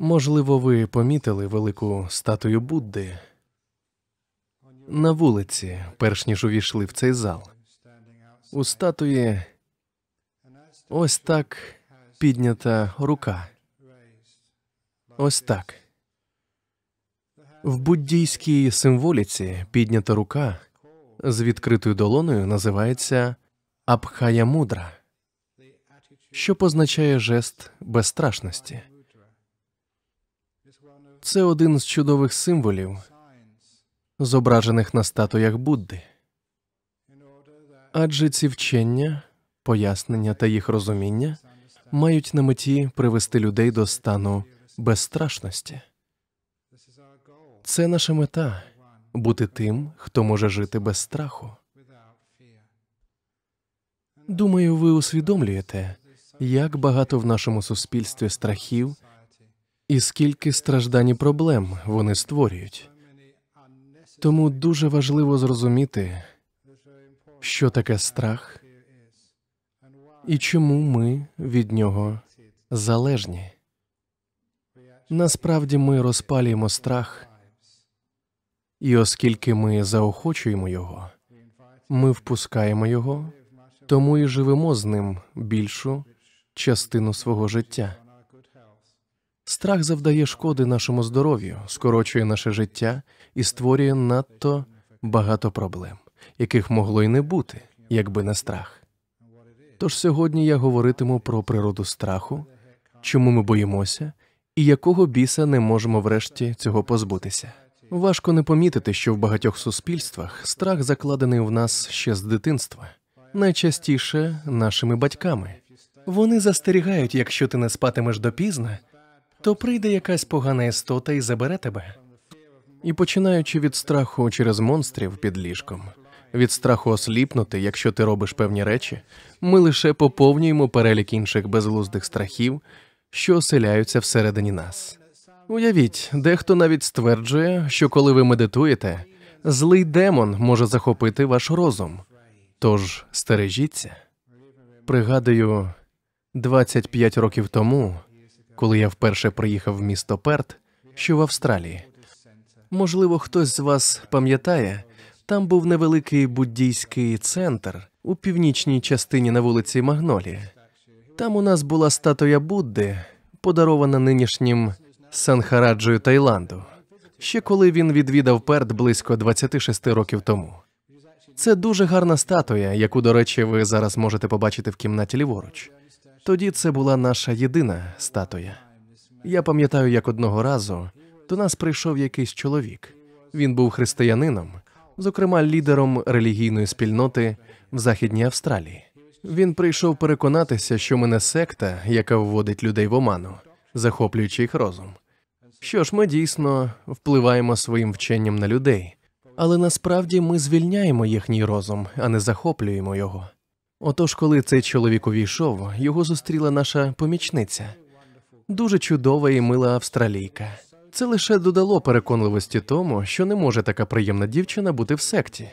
Можливо, ви помітили велику статую Будди на вулиці, перш ніж увійшли в цей зал. У статуї ось так піднята рука. Ось так. В буддійській символіці піднята рука з відкритою долоною називається Абхая-мудра, що позначає жест безстрашності. Це один з чудових символів, зображених на статуях Будди. Адже ці вчення, пояснення та їх розуміння мають на меті привести людей до стану безстрашності. Це наша мета – бути тим, хто може жити без страху. Думаю, ви усвідомлюєте, як багато в нашому суспільстві страхів і скільки страждань і проблем вони створюють. Тому дуже важливо зрозуміти, що таке страх і чому ми від нього залежні. Насправді ми розпалюємо страх, і оскільки ми заохочуємо його, ми впускаємо його, тому і живемо з ним більшу частину свого життя. Страх завдає шкоди нашому здоров'ю, скорочує наше життя і створює надто багато проблем, яких могло й не бути, якби не страх. Тож сьогодні я говоритиму про природу страху, чому ми боїмося і якого біса не можемо врешті цього позбутися. Важко не помітити, що в багатьох суспільствах страх закладений в нас ще з дитинства, найчастіше нашими батьками. Вони застерігають, якщо ти не спатимеш допізна, то прийде якась погана істота і забере тебе. І починаючи від страху через монстрів під ліжком, від страху осліпнути, якщо ти робиш певні речі, ми лише поповнюємо перелік інших безглуздих страхів, що оселяються всередині нас. Уявіть, дехто навіть стверджує, що коли ви медитуєте, злий демон може захопити ваш розум. Тож стережіться. Пригадую, 25 років тому, коли я вперше приїхав в місто Перт, що в Австралії. Можливо, хтось з вас пам'ятає, там був невеликий буддійський центр у північній частині на вулиці Магнолії. Там у нас була статуя Будди, подарована нинішнім Санхараджою Таїланду, ще коли він відвідав Перт близько 26 років тому. Це дуже гарна статуя, яку, до речі, ви зараз можете побачити в кімнаті ліворуч. Тоді це була наша єдина статуя. Я пам'ятаю, як одного разу до нас прийшов якийсь чоловік. Він був християнином, зокрема лідером релігійної спільноти в Західній Австралії. Він прийшов переконатися, що ми не секта, яка вводить людей в оману, захоплюючи їх розум. Що ж, ми дійсно впливаємо своїм вченням на людей, але насправді ми звільняємо їхній розум, а не захоплюємо його. Отож, коли цей чоловік увійшов, його зустріла наша помічниця. Дуже чудова і мила австралійка. Це лише додало переконливості тому, що не може така приємна дівчина бути в секті.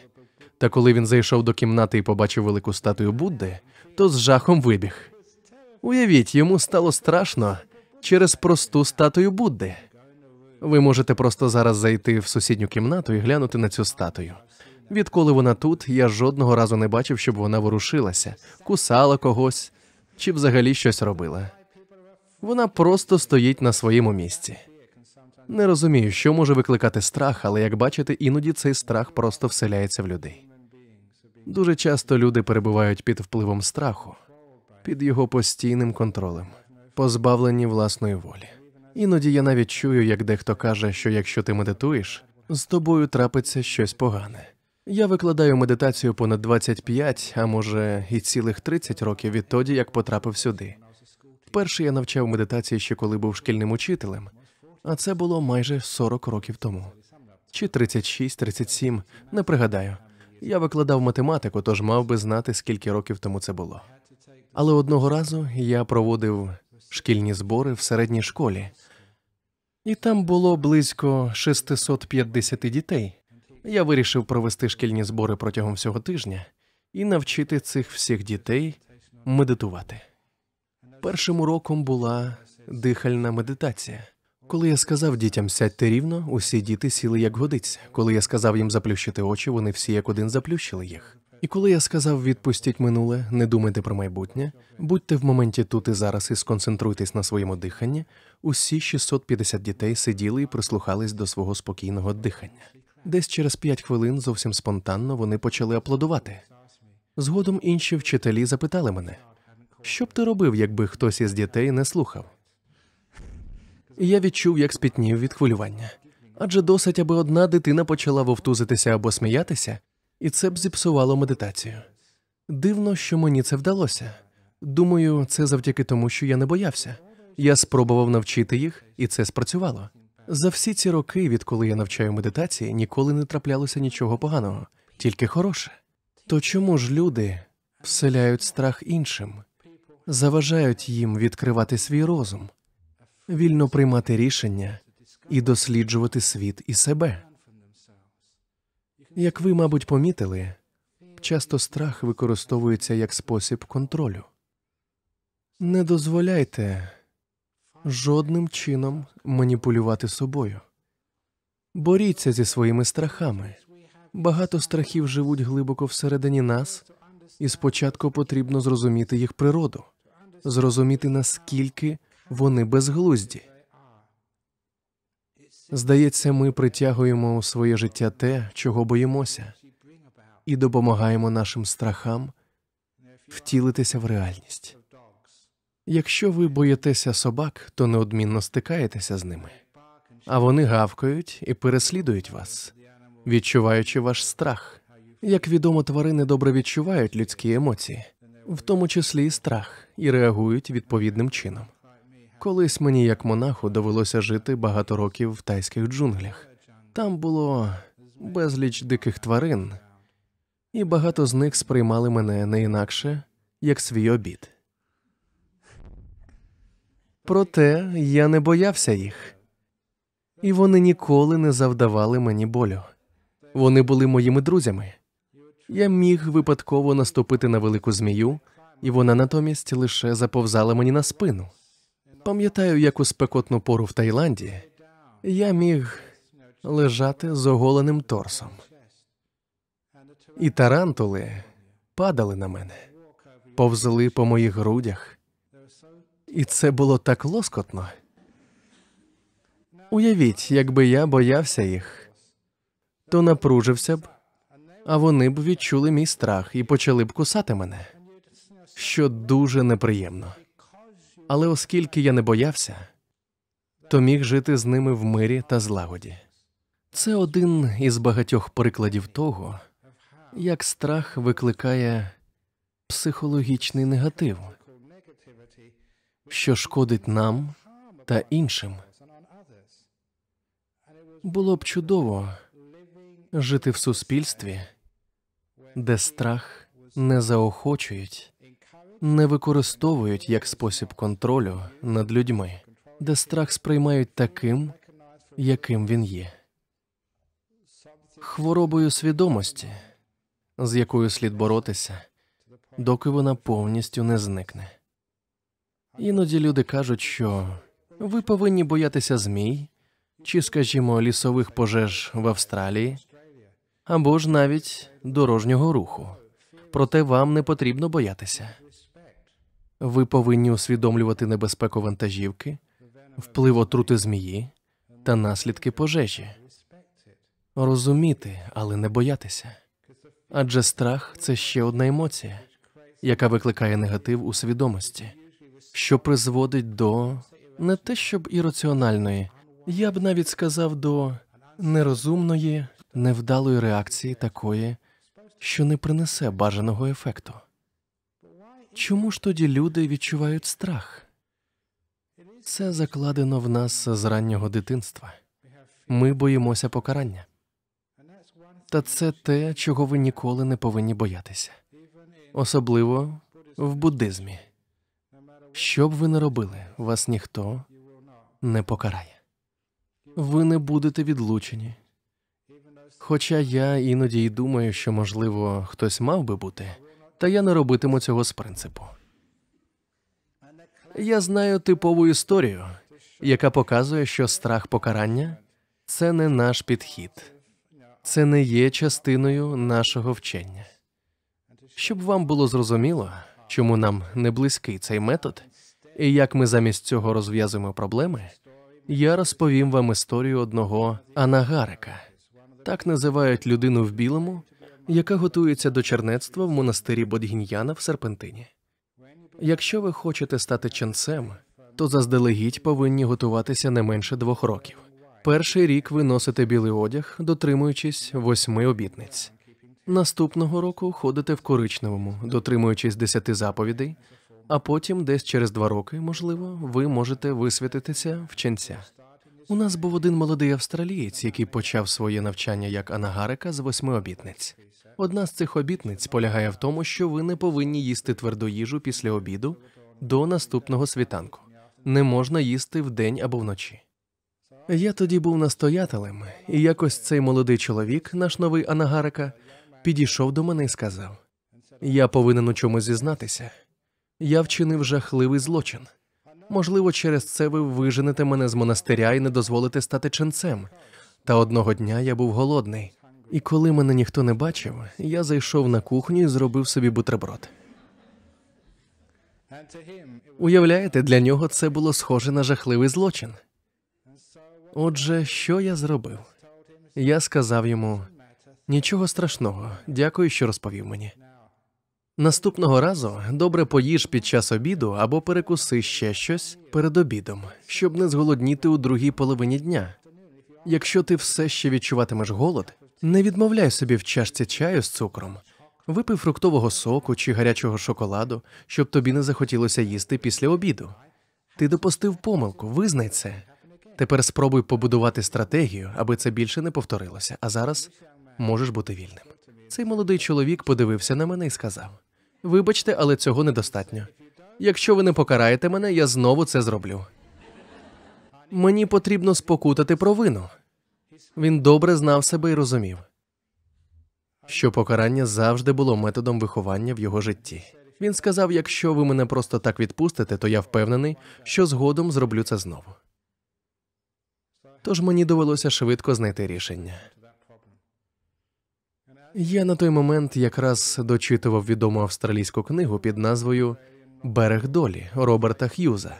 Та коли він зайшов до кімнати і побачив велику статую Будди, то з жахом вибіг. Уявіть, йому стало страшно через просту статую Будди. Ви можете просто зараз зайти в сусідню кімнату і глянути на цю статую. Відколи вона тут, я жодного разу не бачив, щоб вона ворушилася, кусала когось чи взагалі щось робила. Вона просто стоїть на своєму місці. Не розумію, що може викликати страх, але, як бачите, іноді цей страх просто вселяється в людей. Дуже часто люди перебувають під впливом страху, під його постійним контролем, позбавлені власної волі. Іноді я навіть чую, як дехто каже, що якщо ти медитуєш, з тобою трапиться щось погане. Я викладаю медитацію понад 25, а може і цілих 30 років відтоді, як потрапив сюди. Вперше я навчав медитації ще коли був шкільним учителем, а це було майже 40 років тому. Чи 36, 37, не пригадаю. Я викладав математику, тож мав би знати, скільки років тому це було. Але одного разу я проводив шкільні збори в середній школі. І там було близько 650 дітей. Я вирішив провести шкільні збори протягом всього тижня і навчити цих всіх дітей медитувати. Першим уроком була дихальна медитація. Коли я сказав дітям «сядьте рівно», усі діти сіли як годиться. Коли я сказав їм заплющити очі, вони всі як один заплющили їх. І коли я сказав «відпустіть минуле, не думайте про майбутнє, будьте в моменті тут і зараз і сконцентруйтесь на своєму диханні», усі 650 дітей сиділи і прислухались до свого спокійного дихання. Десь через 5 хвилин зовсім спонтанно вони почали аплодувати. Згодом інші вчителі запитали мене, що б ти робив, якби хтось із дітей не слухав? І я відчув, як спітнів від хвилювання. Адже досить, аби одна дитина почала вовтузитися або сміятися, і це б зіпсувало медитацію. Дивно, що мені це вдалося. Думаю, це завдяки тому, що я не боявся. Я спробував навчити їх, і це спрацювало. За всі ці роки, відколи я навчаю медитації, ніколи не траплялося нічого поганого, тільки хороше. То чому ж люди вселяють страх іншим, заважають їм відкривати свій розум, вільно приймати рішення і досліджувати світ і себе? Як ви, мабуть, помітили, часто страх використовується як спосіб контролю. Не дозволяйте жодним чином маніпулювати собою. Боріться зі своїми страхами. Багато страхів живуть глибоко всередині нас, і спочатку потрібно зрозуміти їх природу, зрозуміти, наскільки вони безглузді. Здається, ми притягуємо у своє життя те, чого боїмося, і допомагаємо нашим страхам втілитися в реальність. Якщо ви боїтеся собак, то неодмінно стикаєтеся з ними, а вони гавкають і переслідують вас, відчуваючи ваш страх. Як відомо, тварини добре відчувають людські емоції, в тому числі і страх, і реагують відповідним чином. Колись мені, як монаху, довелося жити багато років в тайських джунглях. Там було безліч диких тварин, і багато з них сприймали мене не інакше, як свій обід. Проте я не боявся їх, і вони ніколи не завдавали мені болю. Вони були моїми друзями. Я міг випадково наступити на велику змію, і вона натомість лише заповзала мені на спину. Пам'ятаю, як у спекотну пору в Таїланді я міг лежати з оголеним торсом. І тарантули падали на мене, повзли по моїх грудях. І це було так лоскотно. Уявіть, якби я боявся їх, то напружився б, а вони б відчули мій страх і почали б кусати мене, що дуже неприємно. Але оскільки я не боявся, то міг жити з ними в мирі та злагоді. Це один із багатьох прикладів того, як страх викликає психологічний негатив, що шкодить нам та іншим. Було б чудово жити в суспільстві, де страх не заохочують, не використовують як спосіб контролю над людьми, де страх сприймають таким, яким він є. Хворобою свідомості, з якою слід боротися, доки вона повністю не зникне. Іноді люди кажуть, що ви повинні боятися змій, чи, скажімо, лісових пожеж в Австралії, або ж навіть дорожнього руху. Проте вам не потрібно боятися. Ви повинні усвідомлювати небезпеку вантажівки, вплив отрути змії та наслідки пожежі. Розуміти, але не боятися. Адже страх – це ще одна емоція, яка викликає негатив у свідомості, що призводить до не те щоб ірраціональної, я б навіть сказав, до нерозумної, невдалої реакції такої, що не принесе бажаного ефекту. Чому ж тоді люди відчувають страх? Це закладено в нас з раннього дитинства. Ми боїмося покарання. Та це те, чого ви ніколи не повинні боятися. Особливо в буддизмі. Що б ви не робили, вас ніхто не покарає. Ви не будете відлучені. Хоча я іноді й думаю, що, можливо, хтось мав би бути, та я не робитиму цього з принципу. Я знаю типову історію, яка показує, що страх покарання – це не наш підхід. Це не є частиною нашого вчення. Щоб вам було зрозуміло, чому нам не близький цей метод, і як ми замість цього розв'язуємо проблеми, я розповім вам історію одного анагарика. Так називають людину в білому, яка готується до чернецтва в монастирі Бодгін'яна в Серпентині. Якщо ви хочете стати ченцем, то заздалегідь повинні готуватися не менше 2 років. Перший рік ви носите білий одяг, дотримуючись 8 обітниць. Наступного року ходите в коричневому, дотримуючись 10 заповідей, а потім десь через 2 роки, можливо, ви можете висвятитися в ченця. У нас був один молодий австралієць, який почав своє навчання як анагарика з 8 обітниць. Одна з цих обітниць полягає в тому, що ви не повинні їсти тверду їжу після обіду до наступного світанку. Не можна їсти вдень або вночі. Я тоді був настоятелем, і якось цей молодий чоловік, наш новий анагарика, підійшов до мене і сказав: «Я повинен у чомусь зізнатися. Я вчинив жахливий злочин. Можливо, через це ви виженете мене з монастиря і не дозволите стати ченцем. Та одного дня я був голодний, і коли мене ніхто не бачив, я зайшов на кухню і зробив собі бутерброд». Уявляєте, для нього це було схоже на жахливий злочин. Отже, що я зробив? Я сказав йому: «Нічого страшного, дякую, що розповів мені. Наступного разу добре поїж під час обіду або перекуси ще щось перед обідом, щоб не зголодніти у другій половині дня. Якщо ти все ще відчуватимеш голод, не відмовляй собі в чашці чаю з цукром. Випий фруктового соку чи гарячого шоколаду, щоб тобі не захотілося їсти після обіду. Ти допустив помилку, визнай це. Тепер спробуй побудувати стратегію, аби це більше не повторилося, а зараз можеш бути вільним». Цей молодий чоловік подивився на мене і сказав: «Вибачте, але цього недостатньо. Якщо ви не покараєте мене, я знову це зроблю. Мені потрібно спокутати провину». Він добре знав себе і розумів, що покарання завжди було методом виховання в його житті. Він сказав: «Якщо ви мене просто так відпустите, то я впевнений, що згодом зроблю це знову». Тож мені довелося швидко знайти рішення. Я на той момент якраз дочитував відому австралійську книгу під назвою «Берег долі» Роберта Х'юза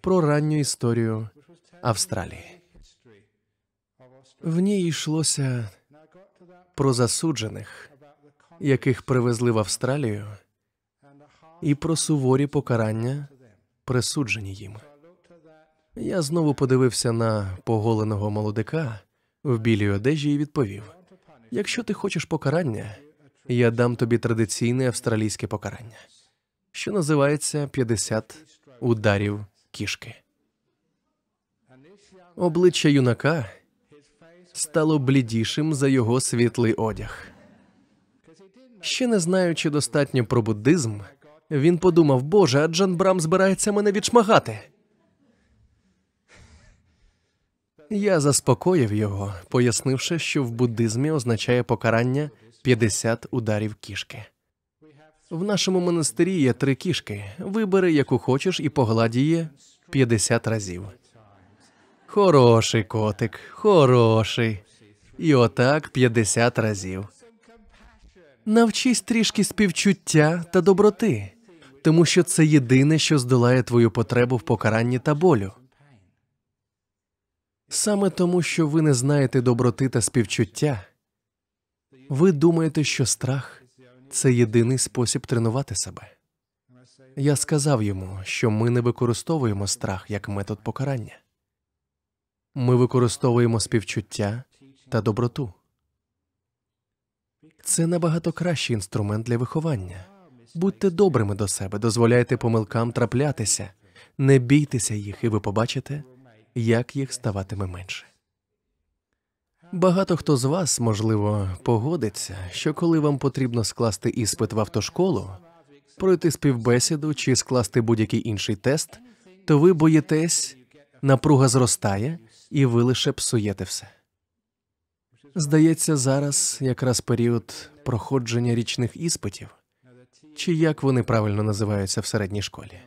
про ранню історію Австралії. В ній йшлося про засуджених, яких привезли в Австралію, і про суворі покарання, присуджені їм. Я знову подивився на поголеного молодика в білій одежі і відповів: «Якщо ти хочеш покарання, я дам тобі традиційне австралійське покарання, що називається 50 ударів кішки». Обличчя юнака стало блідішим за його світлий одяг. Ще не знаючи достатньо про буддизм, він подумав: «Боже, а Джон Брам збирається мене відшмагати». Я заспокоїв його, пояснивши, що в буддизмі означає покарання 50 ударів кішки. В нашому монастирі є 3 кішки. Вибери, яку хочеш, і погладь її 50 разів. Хороший котик, хороший. І отак 50 разів. Навчись трішки співчуття та доброти, тому що це єдине, що здолає твою потребу в покаранні та болю. Саме тому, що ви не знаєте доброти та співчуття, ви думаєте, що страх – це єдиний спосіб тренувати себе. Я сказав йому, що ми не використовуємо страх як метод покарання. Ми використовуємо співчуття та доброту. Це набагато кращий інструмент для виховання. Будьте добрими до себе, дозволяйте помилкам траплятися, не бійтеся їх, і ви побачите, як їх ставатиме менше. Багато хто з вас, можливо, погодиться, що коли вам потрібно скласти іспит в автошколу, пройти співбесіду чи скласти будь-який інший тест, то ви боїтесь, напруга зростає, і ви лише псуєте все. Здається, зараз якраз період проходження річних іспитів, чи як вони правильно називаються в середній школі.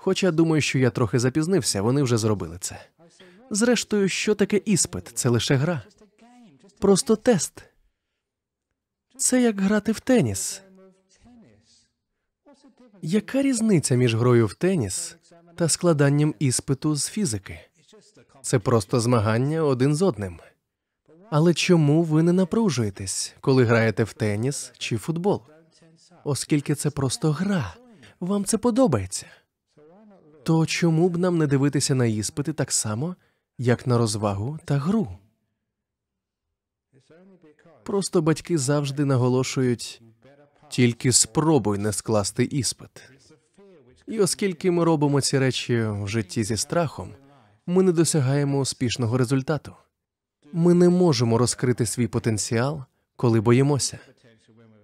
Хоча думаю, що я трохи запізнився, вони вже зробили це. Зрештою, що таке іспит? Це лише гра. Просто тест. Це як грати в теніс. Яка різниця між грою в теніс та складанням іспиту з фізики? Це просто змагання один з одним. Але чому ви не напружуєтесь, коли граєте в теніс чи футбол? Оскільки це просто гра. Вам це подобається. То чому б нам не дивитися на іспити так само, як на розвагу та гру? Просто батьки завжди наголошують «тільки спробуй не скласти іспит». І оскільки ми робимо ці речі в житті зі страхом, ми не досягаємо успішного результату. Ми не можемо розкрити свій потенціал, коли боїмося.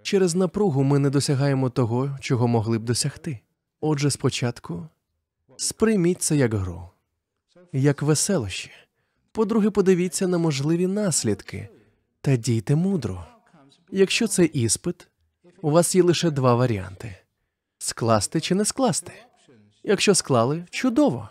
Через напругу ми не досягаємо того, чого могли б досягти. Отже, спочатку сприйміть це як гру, як веселощі. По-друге, подивіться на можливі наслідки та дійте мудро. Якщо це іспит, у вас є лише два варіанти – скласти чи не скласти. Якщо склали – чудово.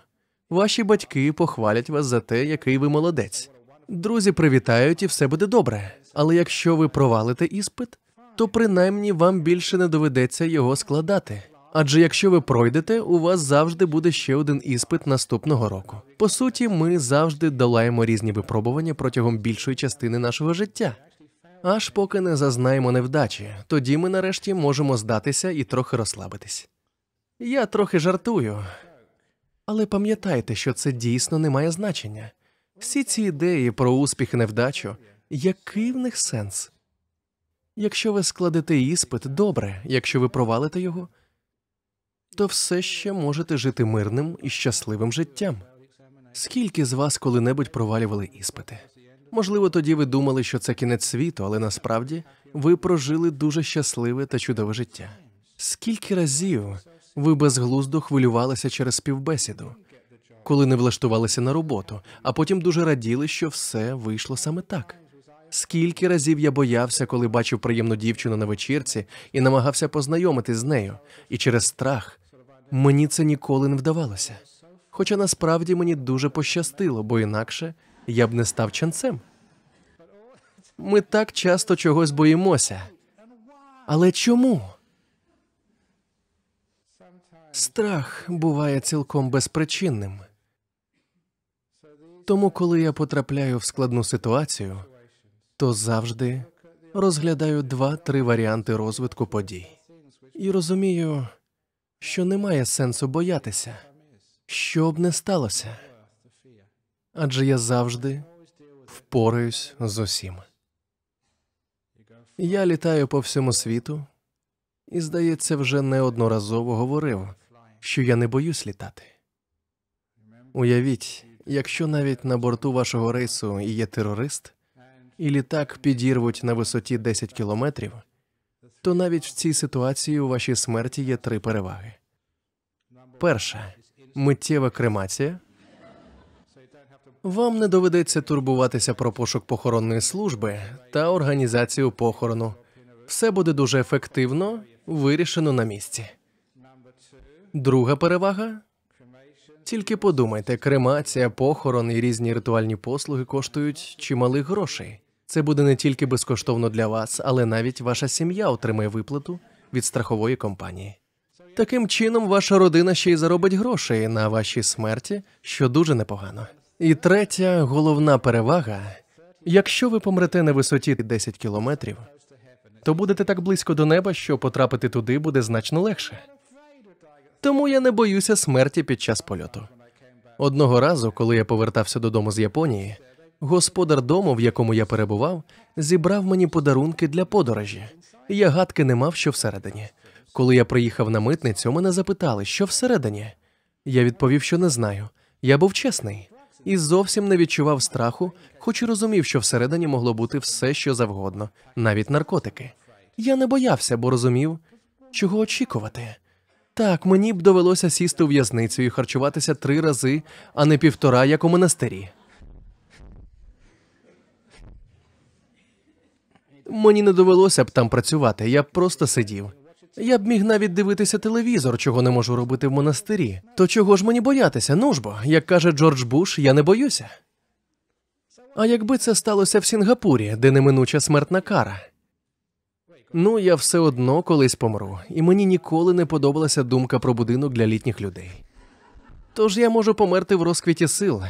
Ваші батьки похвалять вас за те, який ви молодець. Друзі привітають і все буде добре. Але якщо ви провалите іспит, то принаймні вам більше не доведеться його складати. Адже якщо ви пройдете, у вас завжди буде ще один іспит наступного року. По суті, ми завжди долаємо різні випробування протягом більшої частини нашого життя. Аж поки не зазнаємо невдачі, тоді ми нарешті можемо здатися і трохи розслабитись. Я трохи жартую, але пам'ятайте, що це дійсно не має значення. Всі ці ідеї про успіх і невдачу, який в них сенс? Якщо ви складете іспит, добре, якщо ви провалите його, то все ще можете жити мирним і щасливим життям. Скільки з вас коли-небудь провалювали іспити? Можливо, тоді ви думали, що це кінець світу, але насправді ви прожили дуже щасливе та чудове життя. Скільки разів ви безглуздо хвилювалися через співбесіду, коли не влаштувалися на роботу, а потім дуже раділи, що все вийшло саме так? Скільки разів я боявся, коли бачив приємну дівчину на вечірці і намагався познайомитись з нею, і через страх мені це ніколи не вдавалося. Хоча насправді мені дуже пощастило, бо інакше я б не став ченцем. Ми так часто чогось боїмося. Але чому? Страх буває цілком безпричинним. Тому, коли я потрапляю в складну ситуацію, то завжди розглядаю 2-3 варіанти розвитку подій. І розумію, що немає сенсу боятися, що б не сталося. Адже я завжди впораюсь з усім. Я літаю по всьому світу і, здається, вже неодноразово говорив, що я не боюсь літати. Уявіть, якщо навіть на борту вашого рейсу і є терорист, і літак підірвуть на висоті 10 кілометрів, то навіть в цій ситуації у вашій смерті є 3 переваги. Перша – миттєва кремація. Вам не доведеться турбуватися про пошук похоронної служби та організацію похорону. Все буде дуже ефективно, вирішено на місці. Друга перевага – тільки подумайте, кремація, похорон і різні ритуальні послуги коштують чималих грошей. Це буде не тільки безкоштовно для вас, але навіть ваша сім'я отримає виплату від страхової компанії. Таким чином, ваша родина ще й заробить грошей на вашій смерті, що дуже непогано. І третя, головна перевага – якщо ви помрете на висоті 10 кілометрів, то будете так близько до неба, що потрапити туди буде значно легше. Тому я не боюся смерті під час польоту. Одного разу, коли я повертався додому з Японії, господар дому, в якому я перебував, зібрав мені подарунки для подорожі. Я гадки не мав, що всередині. Коли я приїхав на митницю, мене запитали, що всередині. Я відповів, що не знаю. Я був чесний. І зовсім не відчував страху, хоч і розумів, що всередині могло бути все, що завгодно, навіть наркотики. Я не боявся, бо розумів, чого очікувати. Так, мені б довелося сісти у в'язницю і харчуватися 3 рази, а не 1,5, як у монастирі. Мені не довелося б там працювати, я б просто сидів Я б міг навіть дивитися телевізор, чого не можу робити в монастирі. То чого ж мені боятися? Ну ж бо, як каже Джордж Буш, я не боюся. А якби це сталося в Сінгапурі, де неминуча смертна кара? Ну, я все одно колись помру, і мені ніколи не подобалася думка про будинок для літніх людей. Тож я можу померти в розквіті сил,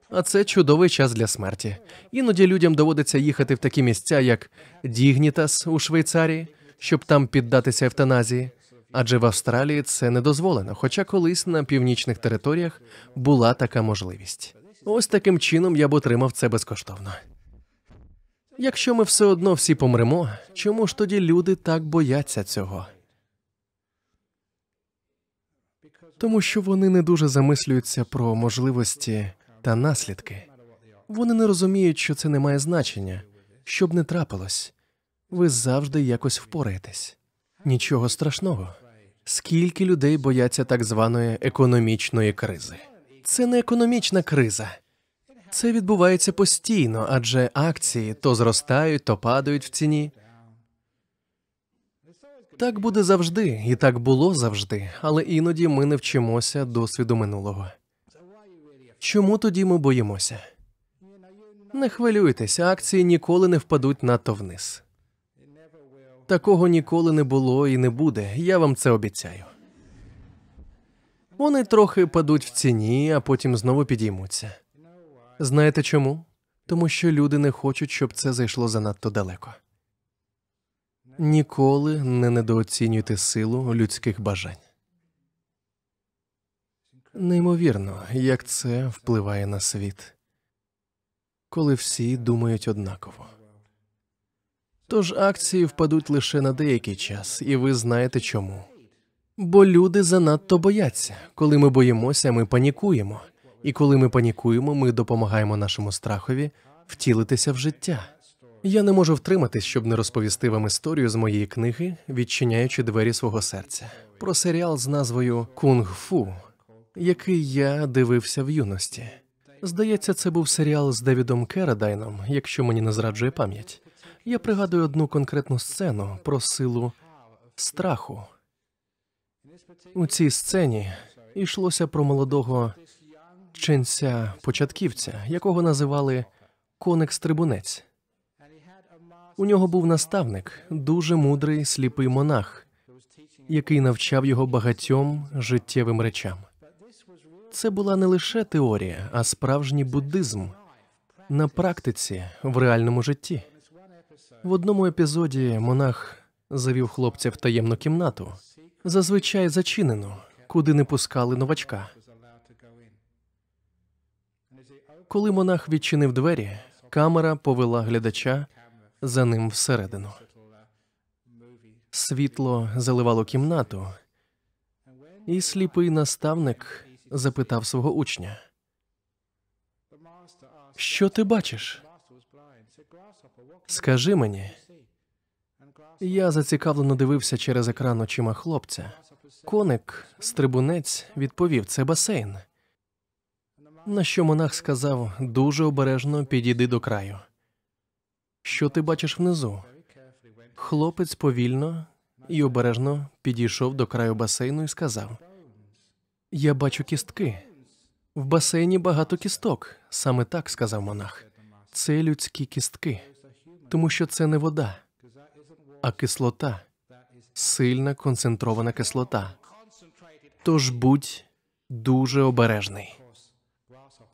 а це чудовий час для смерті. Іноді людям доводиться їхати в такі місця, як Дігнітас у Швейцарії, щоб там піддатися евтаназії, адже в Австралії це не дозволено, хоча колись на північних територіях була така можливість. Ось таким чином я б отримав це безкоштовно. Якщо ми все одно всі помремо, чому ж тоді люди так бояться цього? Тому що вони не дуже замислюються про можливості та наслідки. Вони не розуміють, що це не має значення. Що б не трапилось, ви завжди якось впораєтесь. Нічого страшного. Скільки людей бояться так званої економічної кризи? Це не економічна криза. Це відбувається постійно, адже акції то зростають, то падають в ціні. Так буде завжди, і так було завжди, але іноді ми не вчимося досвіду минулого. Чому тоді ми боїмося? Не хвилюйтесь, акції ніколи не впадуть надто вниз. Такого ніколи не було і не буде, я вам це обіцяю. Вони трохи падуть в ціні, а потім знову підіймуться. Знаєте чому? Тому що люди не хочуть, щоб це зайшло занадто далеко. Ніколи не недооцінюйте силу людських бажань. Неймовірно, як це впливає на світ, коли всі думають однаково. Тож акції впадуть лише на деякий час, і ви знаєте чому. Бо люди занадто бояться. Коли ми боїмося, ми панікуємо. І коли ми панікуємо, ми допомагаємо нашому страхові втілитися в життя. Я не можу втриматись, щоб не розповісти вам історію з моєї книги «Відчиняючи двері свого серця» про серіал з назвою «Кунг-фу», який я дивився в юності. Здається, це був серіал з Девідом Керрадайном, якщо мені не зраджує пам'ять. Я пригадую одну конкретну сцену про силу страху. У цій сцені йшлося про молодого ченця-початківця, якого називали Коник-стрибунець. У нього був наставник, дуже мудрий сліпий монах, який навчав його багатьом життєвим речам. Це була не лише теорія, а справжній буддизм на практиці, в реальному житті. В одному епізоді монах завів хлопця в таємну кімнату, зазвичай зачинену, куди не пускали новачка. Коли монах відчинив двері, камера повела глядача за ним всередину. Світло заливало кімнату, і сліпий наставник запитав свого учня: «Що ти бачиш? Скажи мені». Я зацікавлено дивився через екран очима хлопця. Коник-стрибунець відповів: «Це басейн». На що монах сказав: «Дуже обережно підійди до краю». «Що ти бачиш внизу?» Хлопець повільно і обережно підійшов до краю басейну і сказав: «Я бачу кістки. В басейні багато кісток». Саме так сказав монах. Це людські кістки, тому що це не вода, а кислота, сильна концентрована кислота. Тож будь дуже обережний.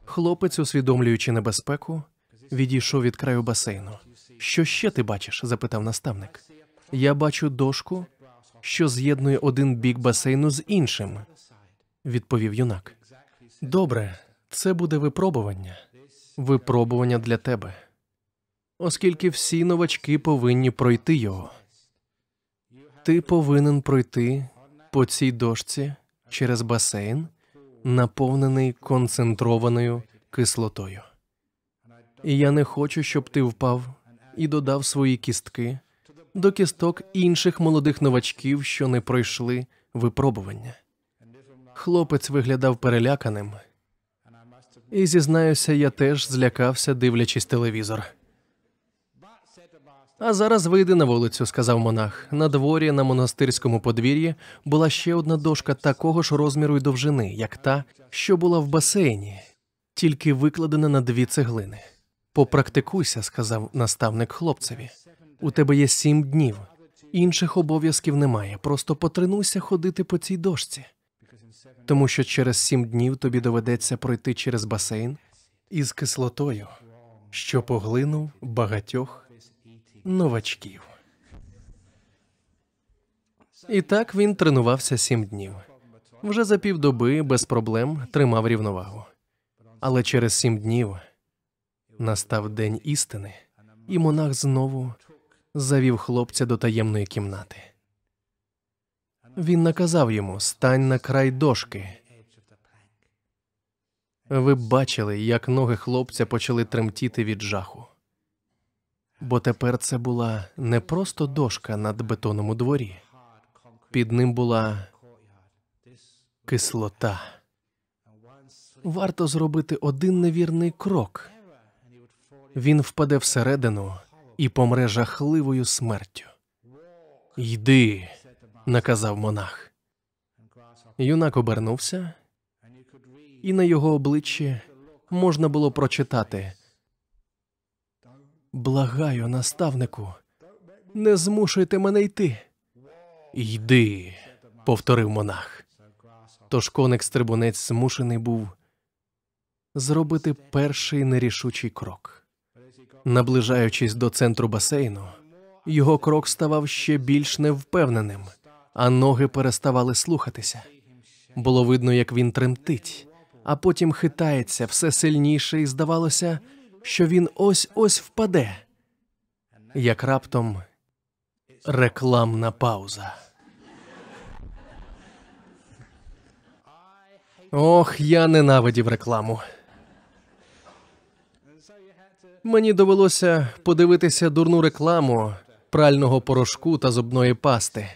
Хлопець, усвідомлюючи небезпеку, відійшов від краю басейну. «Що ще ти бачиш?» – запитав наставник. «Я бачу дошку, що з'єднує один бік басейну з іншим», – відповів юнак. «Добре, це буде випробування. Випробування для тебе. Оскільки всі новачки повинні пройти його. Ти повинен пройти по цій дошці через басейн, наповнений концентрованою кислотою. І я не хочу, щоб ти впав і додав свої кістки до кісток інших молодих новачків, що не пройшли випробування». Хлопець виглядав переляканим. І, зізнаюся, я теж злякався, дивлячись телевізор. «А зараз вийди на вулицю», – сказав монах. На дворі, на монастирському подвір'ї, була ще одна дошка такого ж розміру й довжини, як та, що була в басейні, тільки викладена на 2 цеглини. «Попрактикуйся», – сказав наставник хлопцеві. «У тебе є 7 днів. Інших обов'язків немає. Просто потренуйся ходити по цій дошці. Тому що через 7 днів тобі доведеться пройти через басейн із кислотою, що поглинув багатьох новачків». І так він тренувався 7 днів. Вже за півдоби без проблем тримав рівновагу. Але через 7 днів настав день істини, і монах знову завів хлопця до таємної кімнати. Він наказав йому: «Стань на край дошки». Ви б бачили, як ноги хлопця почали тремтіти від жаху. Бо тепер це була не просто дошка над бетоном у дворі. Під ним була кислота. Варто зробити один невірний крок. Він впаде всередину і помре жахливою смертю. «Йди», – наказав монах. Юнак обернувся, і на його обличчі можна було прочитати: «Благаю, наставнику, не змушуйте мене йти». «Йди», – повторив монах. Тож коник-стрибунець змушений був зробити перший нерішучий крок. Наближаючись до центру басейну, його крок ставав ще більш невпевненим, а ноги переставали слухатися. Було видно, як він тремтить, а потім хитається все сильніше, і здавалося, що він ось-ось впаде. Як раптом рекламна пауза. Ох, я ненавидів рекламу. Мені довелося подивитися дурну рекламу прального порошку та зубної пасти,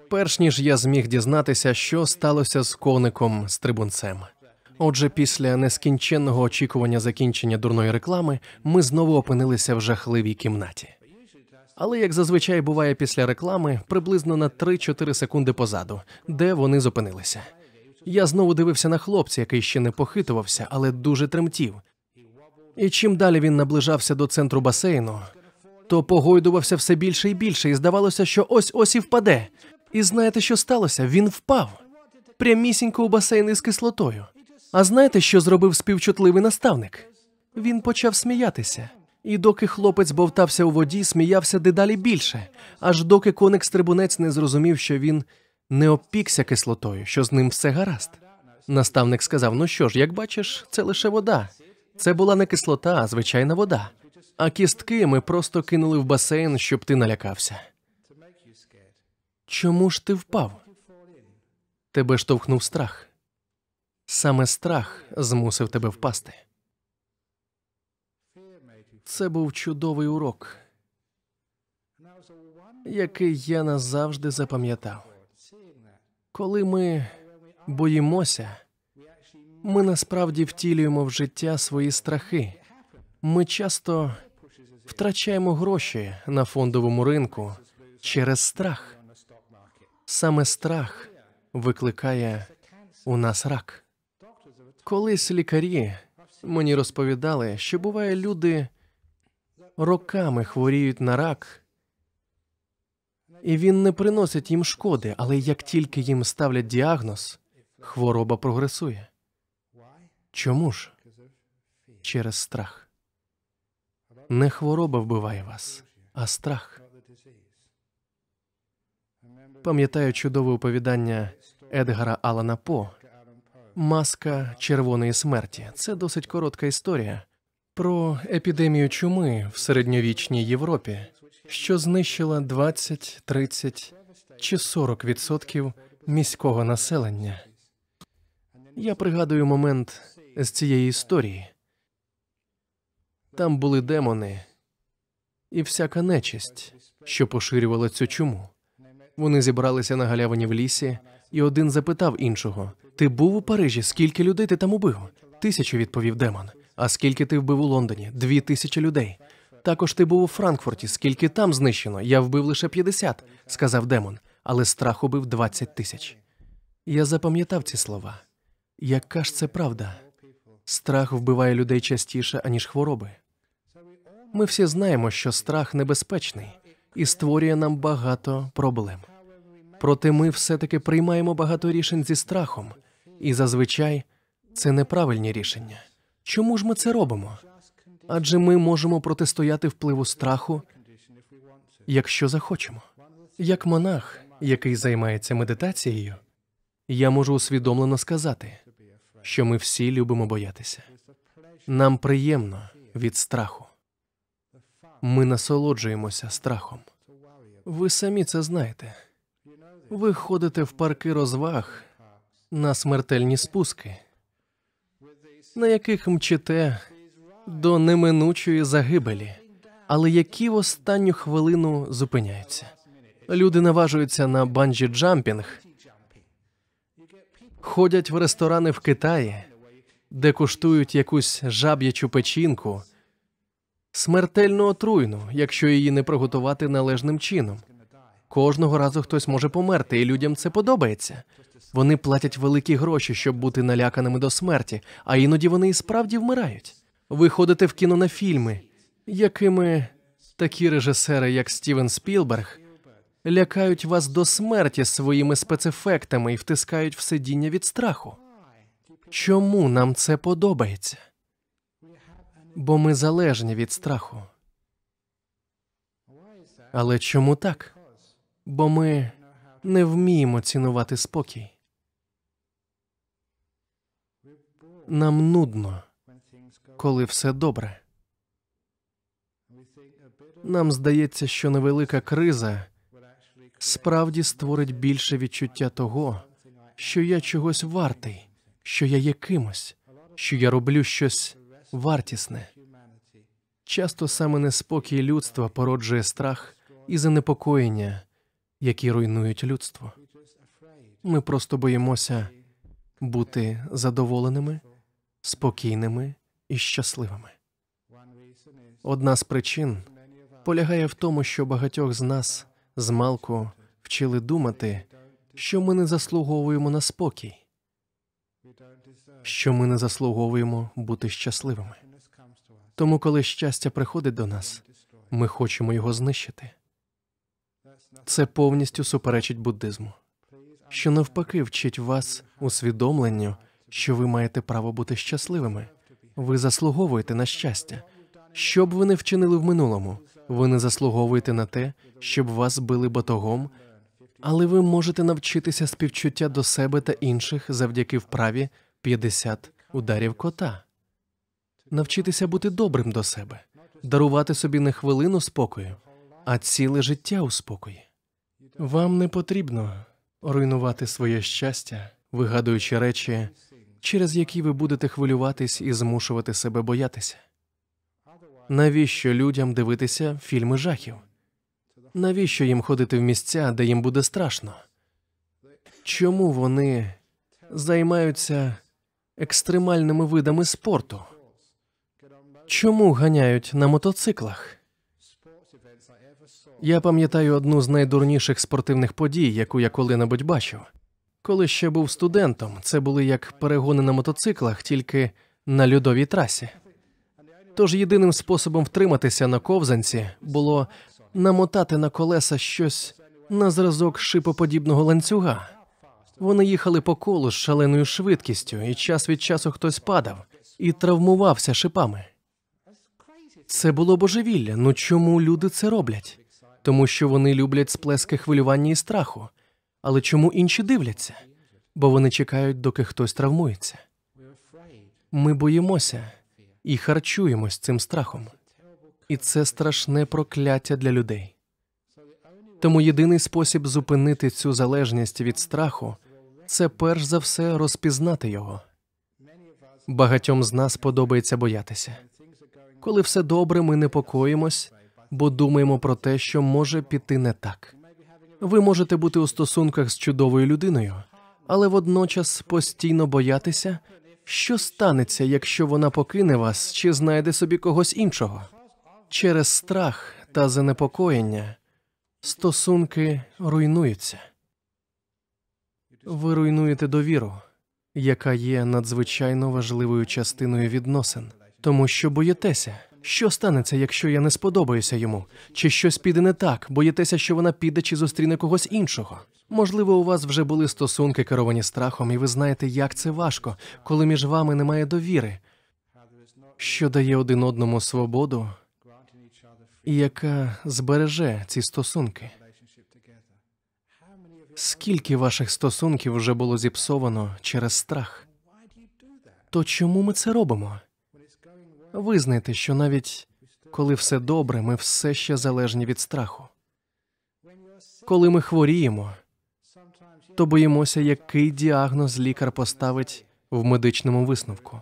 перш ніж я зміг дізнатися, що сталося з коником-стрибунцем. Отже, після нескінченного очікування закінчення дурної реклами, ми знову опинилися в жахливій кімнаті. Але, як зазвичай буває після реклами, приблизно на 3-4 секунди позаду, де вони зупинилися. Я знову дивився на хлопця, який ще не похитувався, але дуже тремтів. І чим далі він наближався до центру басейну, то погойдувався все більше і більше, і здавалося, що ось-ось і впаде. І знаєте, що сталося? Він впав. Прямісінько у басейн із кислотою. А знаєте, що зробив співчутливий наставник? Він почав сміятися. І доки хлопець бовтався у воді, сміявся дедалі більше, аж доки коник-стрибунець не зрозумів, що він не опікся кислотою, що з ним все гаразд. Наставник сказав: «Ну що ж, як бачиш, це лише вода. Це була не кислота, а звичайна вода. А кістки ми просто кинули в басейн, щоб ти налякався». Чому ж ти впав? Тебе штовхнув страх. Саме страх змусив тебе впасти. Це був чудовий урок, який я назавжди запам'ятав. Коли ми боїмося, ми насправді втілюємо в життя свої страхи. Ми часто втрачаємо гроші на фондовому ринку через страх. Саме страх викликає у нас рак. Колись лікарі мені розповідали, що буває, люди роками хворіють на рак, і він не приносить їм шкоди, але як тільки їм ставлять діагноз, хвороба прогресує. Чому ж? Через страх. Не хвороба вбиває вас, а страх. Пам'ятаю чудове оповідання Едгара Аллана По «Маска червоної смерті». Це досить коротка історія про епідемію чуми в середньовічній Європі, що знищила 20, 30 чи 40% міського населення. Я пригадую момент з цієї історії. Там були демони і всяка нечисть, що поширювала цю чуму. Вони зібралися на галявині в лісі, і один запитав іншого: «Ти був у Парижі? Скільки людей ти там убив?» 1000, відповів демон. «А скільки ти вбив у Лондоні?» 2000 людей. Також ти був у Франкфурті. Скільки там знищено? Я вбив лише 50, сказав демон, але страх убив 20 тисяч. Я запам'ятав ці слова. Яка ж це правда? Страх вбиває людей частіше, аніж хвороби. Ми всі знаємо, що страх небезпечний і створює нам багато проблем. Проте ми все-таки приймаємо багато рішень зі страхом, і зазвичай це неправильні рішення. Чому ж ми це робимо? Адже ми можемо протистояти впливу страху, якщо захочемо. Як монах, який займається медитацією, я можу усвідомлено сказати, що ми всі любимо боятися. Нам приємно від страху. Ми насолоджуємося страхом. Ви самі це знаєте. Ви ходите в парки розваг на смертельні спуски, на яких мчите до неминучої загибелі, але які в останню хвилину зупиняються. Люди наважуються на банджі-джампінг, ходять в ресторани в Китаї, де куштують якусь жаб'ячу печінку, смертельно отруйну, якщо її не приготувати належним чином. Кожного разу хтось може померти, і людям це подобається. Вони платять великі гроші, щоб бути наляканими до смерті, а іноді вони і справді вмирають. Ви ходите в кіно на фільми, якими такі режисери, як Стівен Спілберг, лякають вас до смерті своїми спецефектами і втискають в сидіння від страху. Чому нам це подобається? Бо ми залежні від страху. Але чому так? Бо ми не вміємо цінувати спокій. Нам нудно, коли все добре. Нам здається, що невелика криза справді створить більше відчуття того, що я чогось вартий, що я є кимось, що я роблю щось вартісне. Часто саме неспокій людства породжує страх і занепокоєння, які руйнують людство. Ми просто боїмося бути задоволеними, спокійними і щасливими. Одна з причин полягає в тому, що багатьох з нас змалку вчили думати, що ми не заслуговуємо на спокій, що ми не заслуговуємо бути щасливими. Тому, коли щастя приходить до нас, ми хочемо його знищити. Це повністю суперечить буддизму, що навпаки вчить вас усвідомленню, що ви маєте право бути щасливими. Ви заслуговуєте на щастя. Що б ви не вчинили в минулому, ви не заслуговуєте на те, щоб вас били батогом, але ви можете навчитися співчуття до себе та інших завдяки вправі 50 ударів кота. Навчитися бути добрим до себе, дарувати собі не хвилину спокою, а ціле життя у спокої. Вам не потрібно руйнувати своє щастя, вигадуючи речі, через які ви будете хвилюватись і змушувати себе боятися. Навіщо людям дивитися фільми жахів? Навіщо їм ходити в місця, де їм буде страшно? Чому вони займаються екстремальними видами спорту? Чому ганяють на мотоциклах? Я пам'ятаю одну з найдурніших спортивних подій, яку я коли-небудь бачив. Коли ще був студентом, це були як перегони на мотоциклах, тільки на льодовій трасі. Тож єдиним способом втриматися на ковзанці було намотати на колеса щось на зразок шипоподібного ланцюга. Вони їхали по колу з шаленою швидкістю, і час від часу хтось падав і травмувався шипами. Це було божевілля. Ну чому люди це роблять? Тому що вони люблять сплески хвилювання і страху. Але чому інші дивляться? Бо вони чекають, доки хтось травмується. Ми боїмося і харчуємось цим страхом. І це страшне прокляття для людей. Тому єдиний спосіб зупинити цю залежність від страху – це перш за все розпізнати його. Багатьом з нас подобається боятися. Коли все добре, ми непокоїмось, бо думаємо про те, що може піти не так. Ви можете бути у стосунках з чудовою людиною, але водночас постійно боятися, що станеться, якщо вона покине вас чи знайде собі когось іншого. Через страх та занепокоєння стосунки руйнуються. Ви руйнуєте довіру, яка є надзвичайно важливою частиною відносин, тому що боїтеся, що станеться, якщо я не сподобаюся йому, чи щось піде не так, боїтеся, що вона піде чи зустріне когось іншого. Можливо, у вас вже були стосунки, керовані страхом, і ви знаєте, як це важко, коли між вами немає довіри, що дає один одному свободу і яка збереже ці стосунки. Скільки ваших стосунків вже було зіпсовано через страх? То чому ми це робимо? Визнайте, що навіть коли все добре, ми все ще залежні від страху. Коли ми хворіємо, то боїмося, який діагноз лікар поставить в медичному висновку.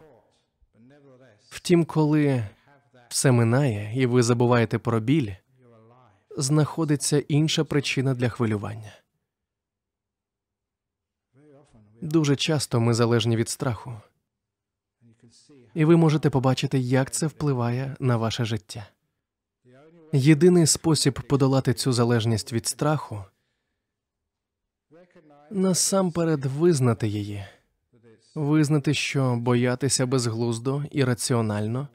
Втім, коли все минає і ви забуваєте про біль, знаходиться інша причина для хвилювання. Дуже часто ми залежні від страху. І ви можете побачити, як це впливає на ваше життя. Єдиний спосіб подолати цю залежність від страху – насамперед визнати її. Визнати, що боятися безглуздо і раціонально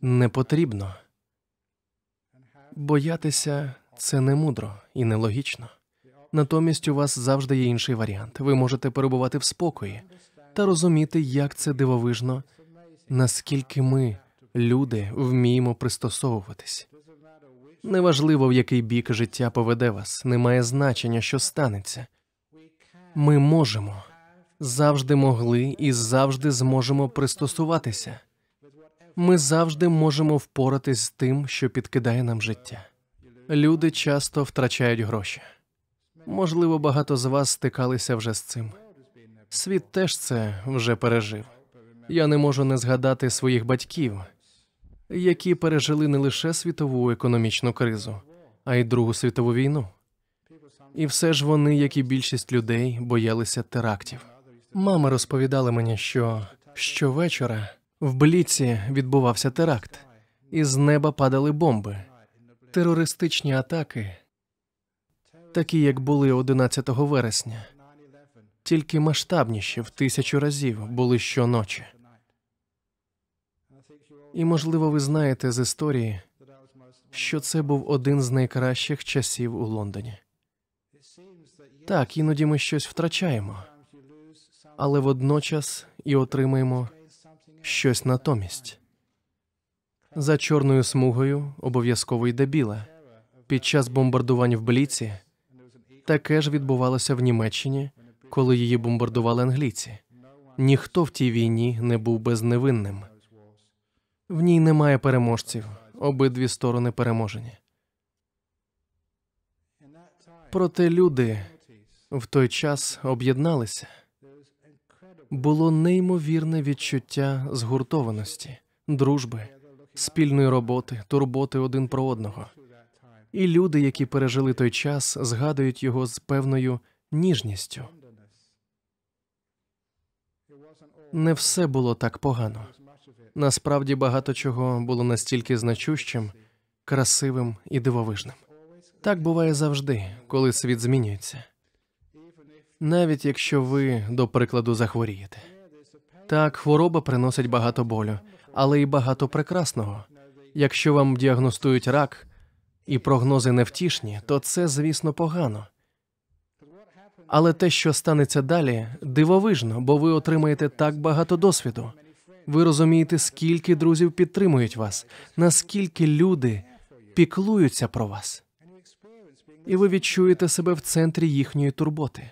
не потрібно. Боятися – це не мудро і не логічно. Натомість у вас завжди є інший варіант. Ви можете перебувати в спокої та розуміти, як це дивовижно, наскільки ми, люди, вміємо пристосовуватись. Неважливо, в який бік життя поведе вас, немає значення, що станеться. Ми можемо, завжди могли і завжди зможемо пристосуватися. Ми завжди можемо впоратись з тим, що підкидає нам життя. Люди часто втрачають гроші. Можливо, багато з вас стикалися вже з цим. Світ теж це вже пережив. Я не можу не згадати своїх батьків, які пережили не лише світову економічну кризу, а й Другу світову війну. І все ж вони, як і більшість людей, боялися терактів. Мама розповідала мені, що щовечора в Бліці відбувався теракт, і з неба падали бомби. Терористичні атаки, такі, як були 11 вересня, тільки масштабніші в 1000 разів були щоночі. І, можливо, ви знаєте з історії, що це був один з найкращих часів у Лондоні. Так, іноді ми щось втрачаємо, але водночас і отримаємо щось натомість. За чорною смугою обов'язково йде біла. Під час бомбардувань в Бліці таке ж відбувалося в Німеччині, коли її бомбардували англійці. Ніхто в тій війні не був безневинним. В ній немає переможців, обидві сторони переможені. Проте люди в той час об'єдналися. Було неймовірне відчуття згуртованості, дружби, спільної роботи, турботи один про одного. І люди, які пережили той час, згадують його з певною ніжністю. Не все було так погано. Насправді багато чого було настільки значущим, красивим і дивовижним. Так буває завжди, коли світ змінюється. Навіть якщо ви, до прикладу, захворієте. Так, хвороба приносить багато болю, але й багато прекрасного. Якщо вам діагностують рак, і прогнози невтішні, то це, звісно, погано. Але те, що станеться далі, дивовижно, бо ви отримаєте так багато досвіду. Ви розумієте, скільки друзів підтримують вас, наскільки люди піклуються про вас. І ви відчуєте себе в центрі їхньої турботи.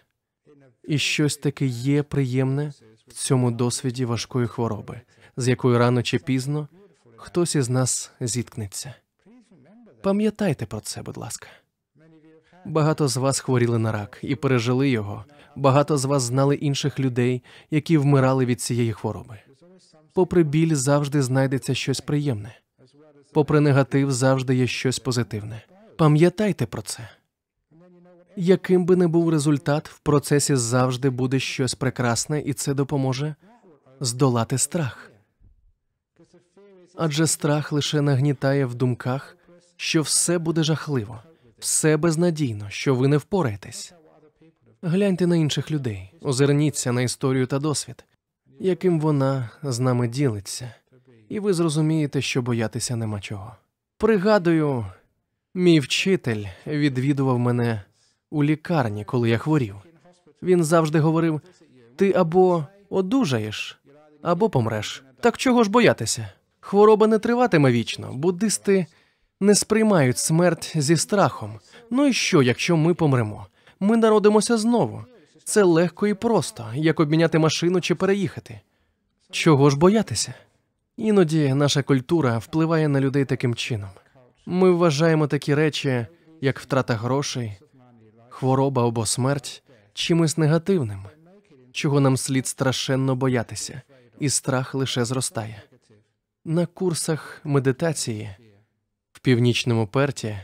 І щось таке є приємне в цьому досвіді важкої хвороби, з якою рано чи пізно хтось із нас зіткнеться. Пам'ятайте про це, будь ласка. Багато з вас хворіли на рак і пережили його. Багато з вас знали інших людей, які вмирали від цієї хвороби. Попри біль завжди знайдеться щось приємне. Попри негатив завжди є щось позитивне. Пам'ятайте про це. Яким би не був результат, в процесі завжди буде щось прекрасне, і це допоможе здолати страх. Адже страх лише нагнітає в думках, що все буде жахливо, все безнадійно, що ви не впораєтесь. Гляньте на інших людей, озирніться на історію та досвід, яким вона з нами ділиться, і ви зрозумієте, що боятися нема чого. Пригадую, мій вчитель відвідував мене у лікарні, коли я хворів. Він завжди говорив: ти або одужаєш, або помреш. Так чого ж боятися? Хвороба не триватиме вічно. Буддисти не сприймають смерть зі страхом. Ну і що, якщо ми помремо? Ми народимося знову. Це легко і просто, як обміняти машину чи переїхати. Чого ж боятися? Іноді наша культура впливає на людей таким чином. Ми вважаємо такі речі, як втрата грошей, хвороба або смерть, чимось негативним, чого нам слід страшенно боятися, і страх лише зростає. На курсах медитації в Північному Перті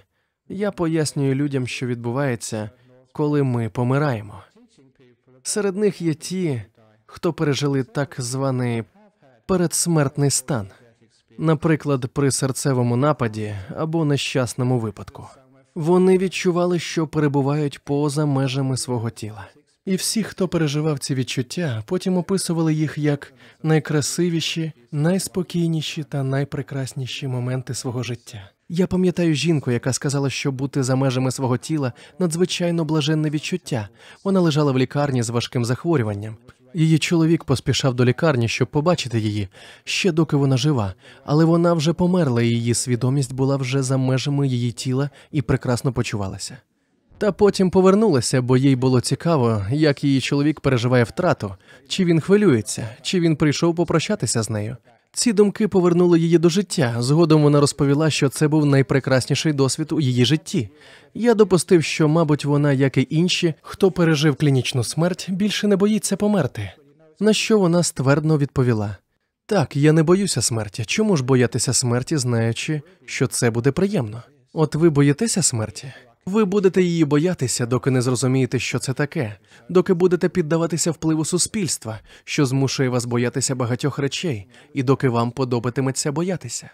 я пояснюю людям, що відбувається, коли ми помираємо. Серед них є ті, хто пережили так званий передсмертний стан, наприклад, при серцевому нападі або нещасному випадку. Вони відчували, що перебувають поза межами свого тіла. І всі, хто переживав ці відчуття, потім описували їх як найкрасивіші, найспокійніші та найпрекрасніші моменти свого життя. Я пам'ятаю жінку, яка сказала, що бути за межами свого тіла – надзвичайно блаженне відчуття. Вона лежала в лікарні з важким захворюванням. Її чоловік поспішав до лікарні, щоб побачити її, ще доки вона жива, але вона вже померла, і її свідомість була вже за межами її тіла і прекрасно почувалася. Та потім повернулася, бо їй було цікаво, як її чоловік переживає втрату, чи він хвилюється, чи він прийшов попрощатися з нею. Ці думки повернули її до життя. Згодом вона розповіла, що це був найпрекрасніший досвід у її житті. Я допустив, що, мабуть, вона, як і інші, хто пережив клінічну смерть, більше не боїться померти. На що вона ствердно відповіла: «Так, я не боюся смерті. Чому ж боятися смерті, знаючи, що це буде приємно? От ви боїтеся смерті? Ви будете її боятися, доки не зрозумієте, що це таке, доки будете піддаватися впливу суспільства, що змушує вас боятися багатьох речей, і доки вам подобатиметься боятися.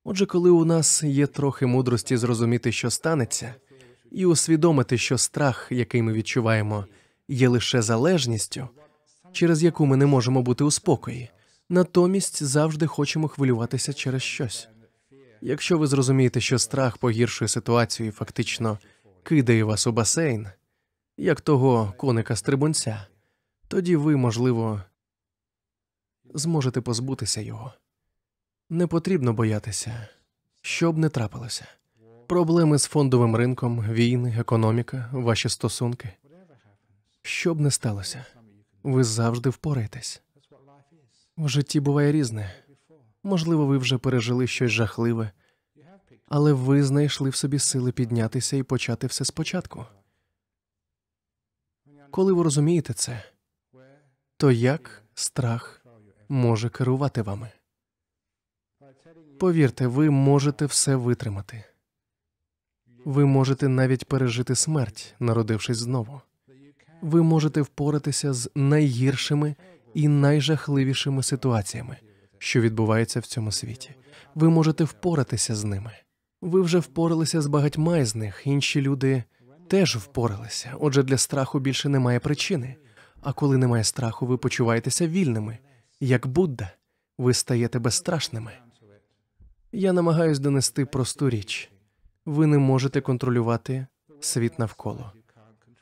Отже, коли у нас є трохи мудрості зрозуміти, що станеться, і усвідомити, що страх, який ми відчуваємо, є лише залежністю, через яку ми не можемо бути у спокої, натомість завжди хочемо хвилюватися через щось. Якщо ви зрозумієте, що страх погіршує ситуацію і фактично кидає вас у басейн, як того коника-стрибунця, тоді ви, можливо, зможете позбутися його. Не потрібно боятися, що б не трапилося. Проблеми з фондовим ринком, війни, економіка, ваші стосунки. Що б не сталося, ви завжди впораєтесь. В житті буває різне. Можливо, ви вже пережили щось жахливе, але ви знайшли в собі сили піднятися і почати все спочатку. Коли ви розумієте це, то як страх може керувати вами? Повірте, ви можете все витримати. Ви можете навіть пережити смерть, народившись знову. Ви можете впоратися з найгіршими і найжахливішими ситуаціями, що відбуваються в цьому світі. Ви можете впоратися з ними. Ви вже впоралися з багатьма із них, інші люди теж впоралися. Отже, для страху більше немає причини. А коли немає страху, ви почуваєтеся вільними. Як Будда, ви стаєте безстрашними. Я намагаюсь донести просту річ. Ви не можете контролювати світ навколо.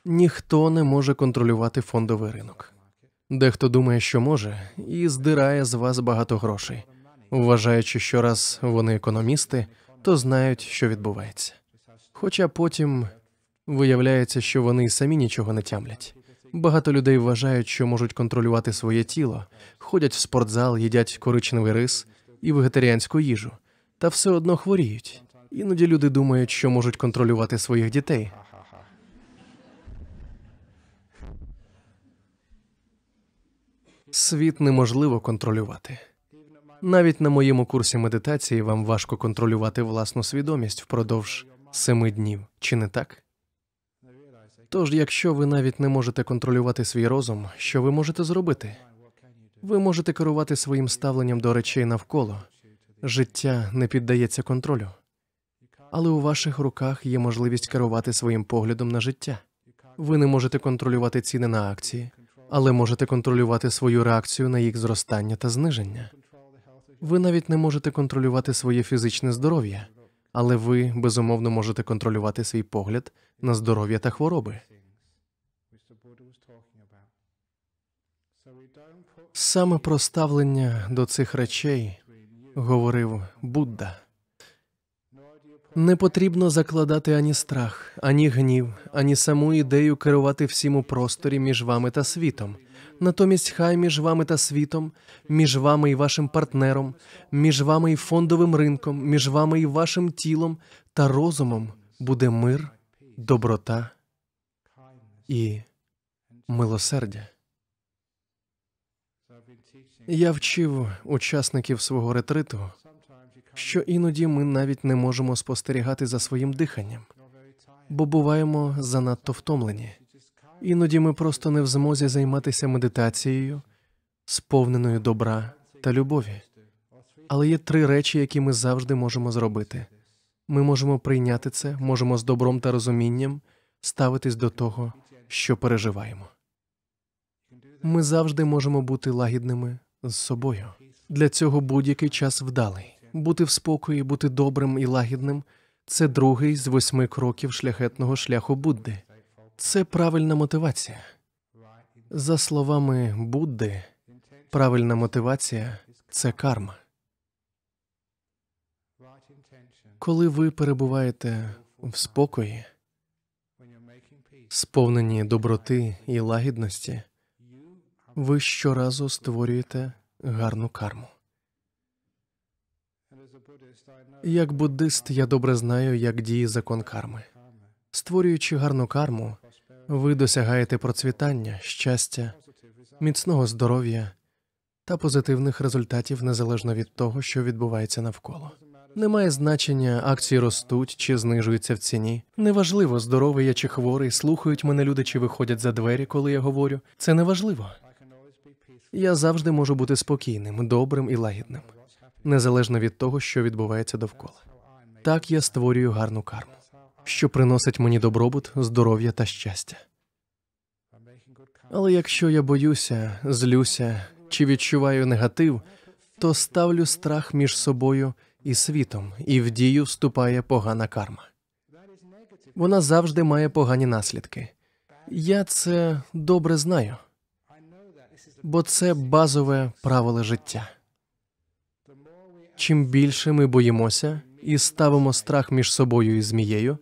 Ніхто не може контролювати фондовий ринок. Дехто думає, що може, і здирає з вас багато грошей, вважаючи, що раз вони економісти, то знають, що відбувається. Хоча потім виявляється, що вони й самі нічого не тямлять. Багато людей вважають, що можуть контролювати своє тіло, ходять в спортзал, їдять коричневий рис і вегетаріанську їжу, та все одно хворіють. Іноді люди думають, що можуть контролювати своїх дітей. Світ неможливо контролювати. Навіть на моєму курсі медитації вам важко контролювати власну свідомість впродовж 7 днів, чи не так? Тож, якщо ви навіть не можете контролювати свій розум, що ви можете зробити? Ви можете керувати своїм ставленням до речей навколо, Життя не піддається контролю. Але у ваших руках є можливість керувати своїм поглядом на життя. Ви не можете контролювати ціни на акції, але можете контролювати свою реакцію на їх зростання та зниження. Ви навіть не можете контролювати своє фізичне здоров'я, але ви, безумовно, можете контролювати свій погляд на здоров'я та хвороби. Саме про ставлення до цих речей говорив Будда. Не потрібно закладати ані страх, ані гнів, ані саму ідею керувати всім у просторі між вами та світом. Натомість хай між вами та світом, між вами і вашим партнером, між вами і фондовим ринком, між вами і вашим тілом та розумом буде мир, доброта і милосердя. Я вчив учасників свого ретриту, що іноді ми навіть не можемо спостерігати за своїм диханням, бо буваємо занадто втомлені. Іноді ми просто не в змозі займатися медитацією, сповненою добра та любові. Але є 3 речі, які ми завжди можемо зробити. Ми можемо прийняти це, можемо з добром та розумінням ставитись до того, що переживаємо. Ми завжди можемо бути лагідними з собою. Для цього будь-який час вдалий. Бути в спокої, бути добрим і лагідним – це 2-й з 8 кроків шляхетного шляху Будди. Це правильна мотивація. За словами Будди, правильна мотивація – це карма. Коли ви перебуваєте в спокої, сповнені доброти і лагідності, ви щоразу створюєте гарну карму. Як буддист, я добре знаю, як діє закон карми. Створюючи гарну карму, ви досягаєте процвітання, щастя, міцного здоров'я та позитивних результатів незалежно від того, що відбувається навколо. Немає значення, акції ростуть чи знижуються в ціні. Неважливо, здоровий я чи хворий, слухають мене люди чи виходять за двері, коли я говорю. Це неважливо. Я завжди можу бути спокійним, добрим і лагідним, незалежно від того, що відбувається довкола. Так я створюю гарну карму, що приносить мені добробут, здоров'я та щастя. Але якщо я боюся, злюся чи відчуваю негатив, то ставлю страх між собою і світом, і в дію вступає погана карма. Вона завжди має погані наслідки. Я це добре знаю, бо це базове правило життя. Чим більше ми боїмося і ставимо страх між собою і змією,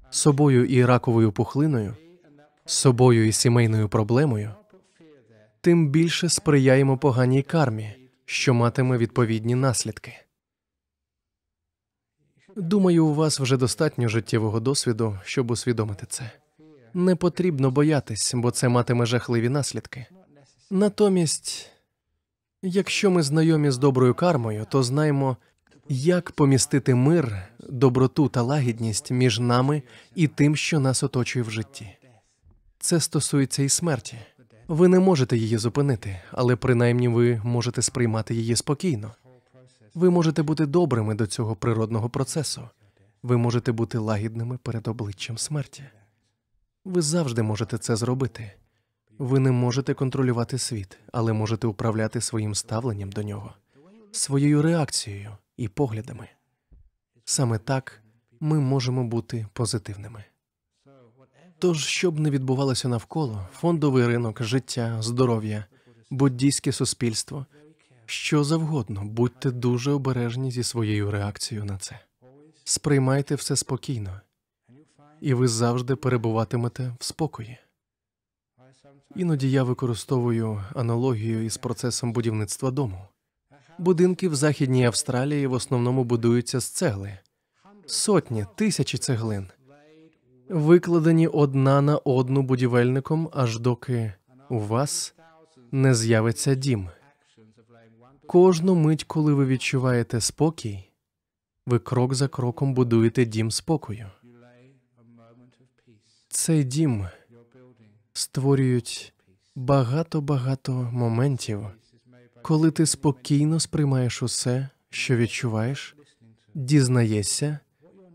собою і раковою пухлиною, собою і сімейною проблемою, тим більше сприяємо поганій кармі, що матиме відповідні наслідки. Думаю, у вас вже достатньо життєвого досвіду, щоб усвідомити це. Не потрібно боятись, бо це матиме жахливі наслідки. Натомість, якщо ми знайомі з доброю кармою, то знаємо, як помістити мир, доброту та лагідність між нами і тим, що нас оточує в житті. Це стосується і смерті. Ви не можете її зупинити, але принаймні ви можете сприймати її спокійно. Ви можете бути добрими до цього природного процесу. Ви можете бути лагідними перед обличчям смерті. Ви завжди можете це зробити. Ви не можете контролювати світ, але можете управляти своїм ставленням до нього, своєю реакцією і поглядами. Саме так ми можемо бути позитивними. Тож, що б не відбувалося навколо, фондовий ринок, життя, здоров'я, буддійське суспільство, що завгодно, будьте дуже обережні зі своєю реакцією на це. Сприймайте все спокійно, і ви завжди перебуватимете в спокої. Іноді я використовую аналогію із процесом будівництва дому. Будинки в Західній Австралії в основному будуються з цегли. Сотні, тисячі цеглин, викладені одна на одну будівельником, аж доки у вас не з'явиться дім. Кожну мить, коли ви відчуваєте спокій, ви крок за кроком будуєте дім спокою. Цей дім створюють багато-багато моментів, коли ти спокійно сприймаєш усе, що відчуваєш, дізнаєшся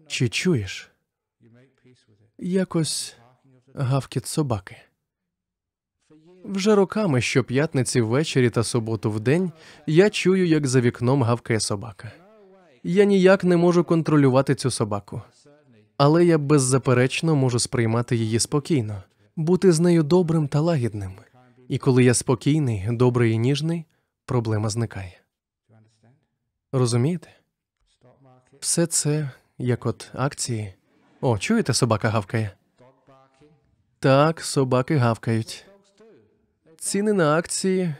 чи чуєш. Якось гавкіт собаки. Вже роками щоп'ятниці ввечері та суботу вдень я чую, як за вікном гавкає собака. Я ніяк не можу контролювати цю собаку. Але я беззаперечно можу сприймати її спокійно, бути з нею добрим та лагідним. І коли я спокійний, добрий і ніжний, проблема зникає. Розумієте? Все це, як от акції. О, чуєте, собака гавкає? Так, собаки гавкають. Ціни на акції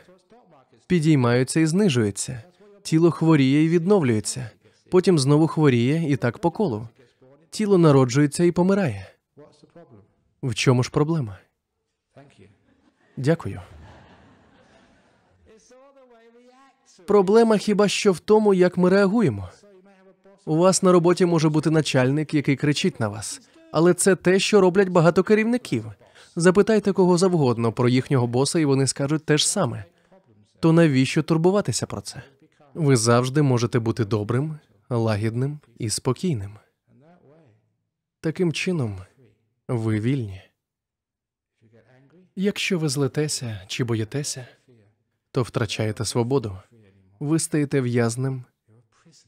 підіймаються і знижуються. Тіло хворіє і відновлюється. Потім знову хворіє і так по колу. Тіло народжується і помирає. В чому ж проблема? Дякую. Проблема хіба що в тому, як ми реагуємо. У вас на роботі може бути начальник, який кричить на вас. Але це те, що роблять багато керівників. Запитайте кого завгодно про їхнього боса, і вони скажуть те ж саме. То навіщо турбуватися про це? Ви завжди можете бути добрим, лагідним і спокійним. Таким чином, ви вільні. Якщо ви злитеся чи боїтеся, то втрачаєте свободу. Ви стаєте в'язнем,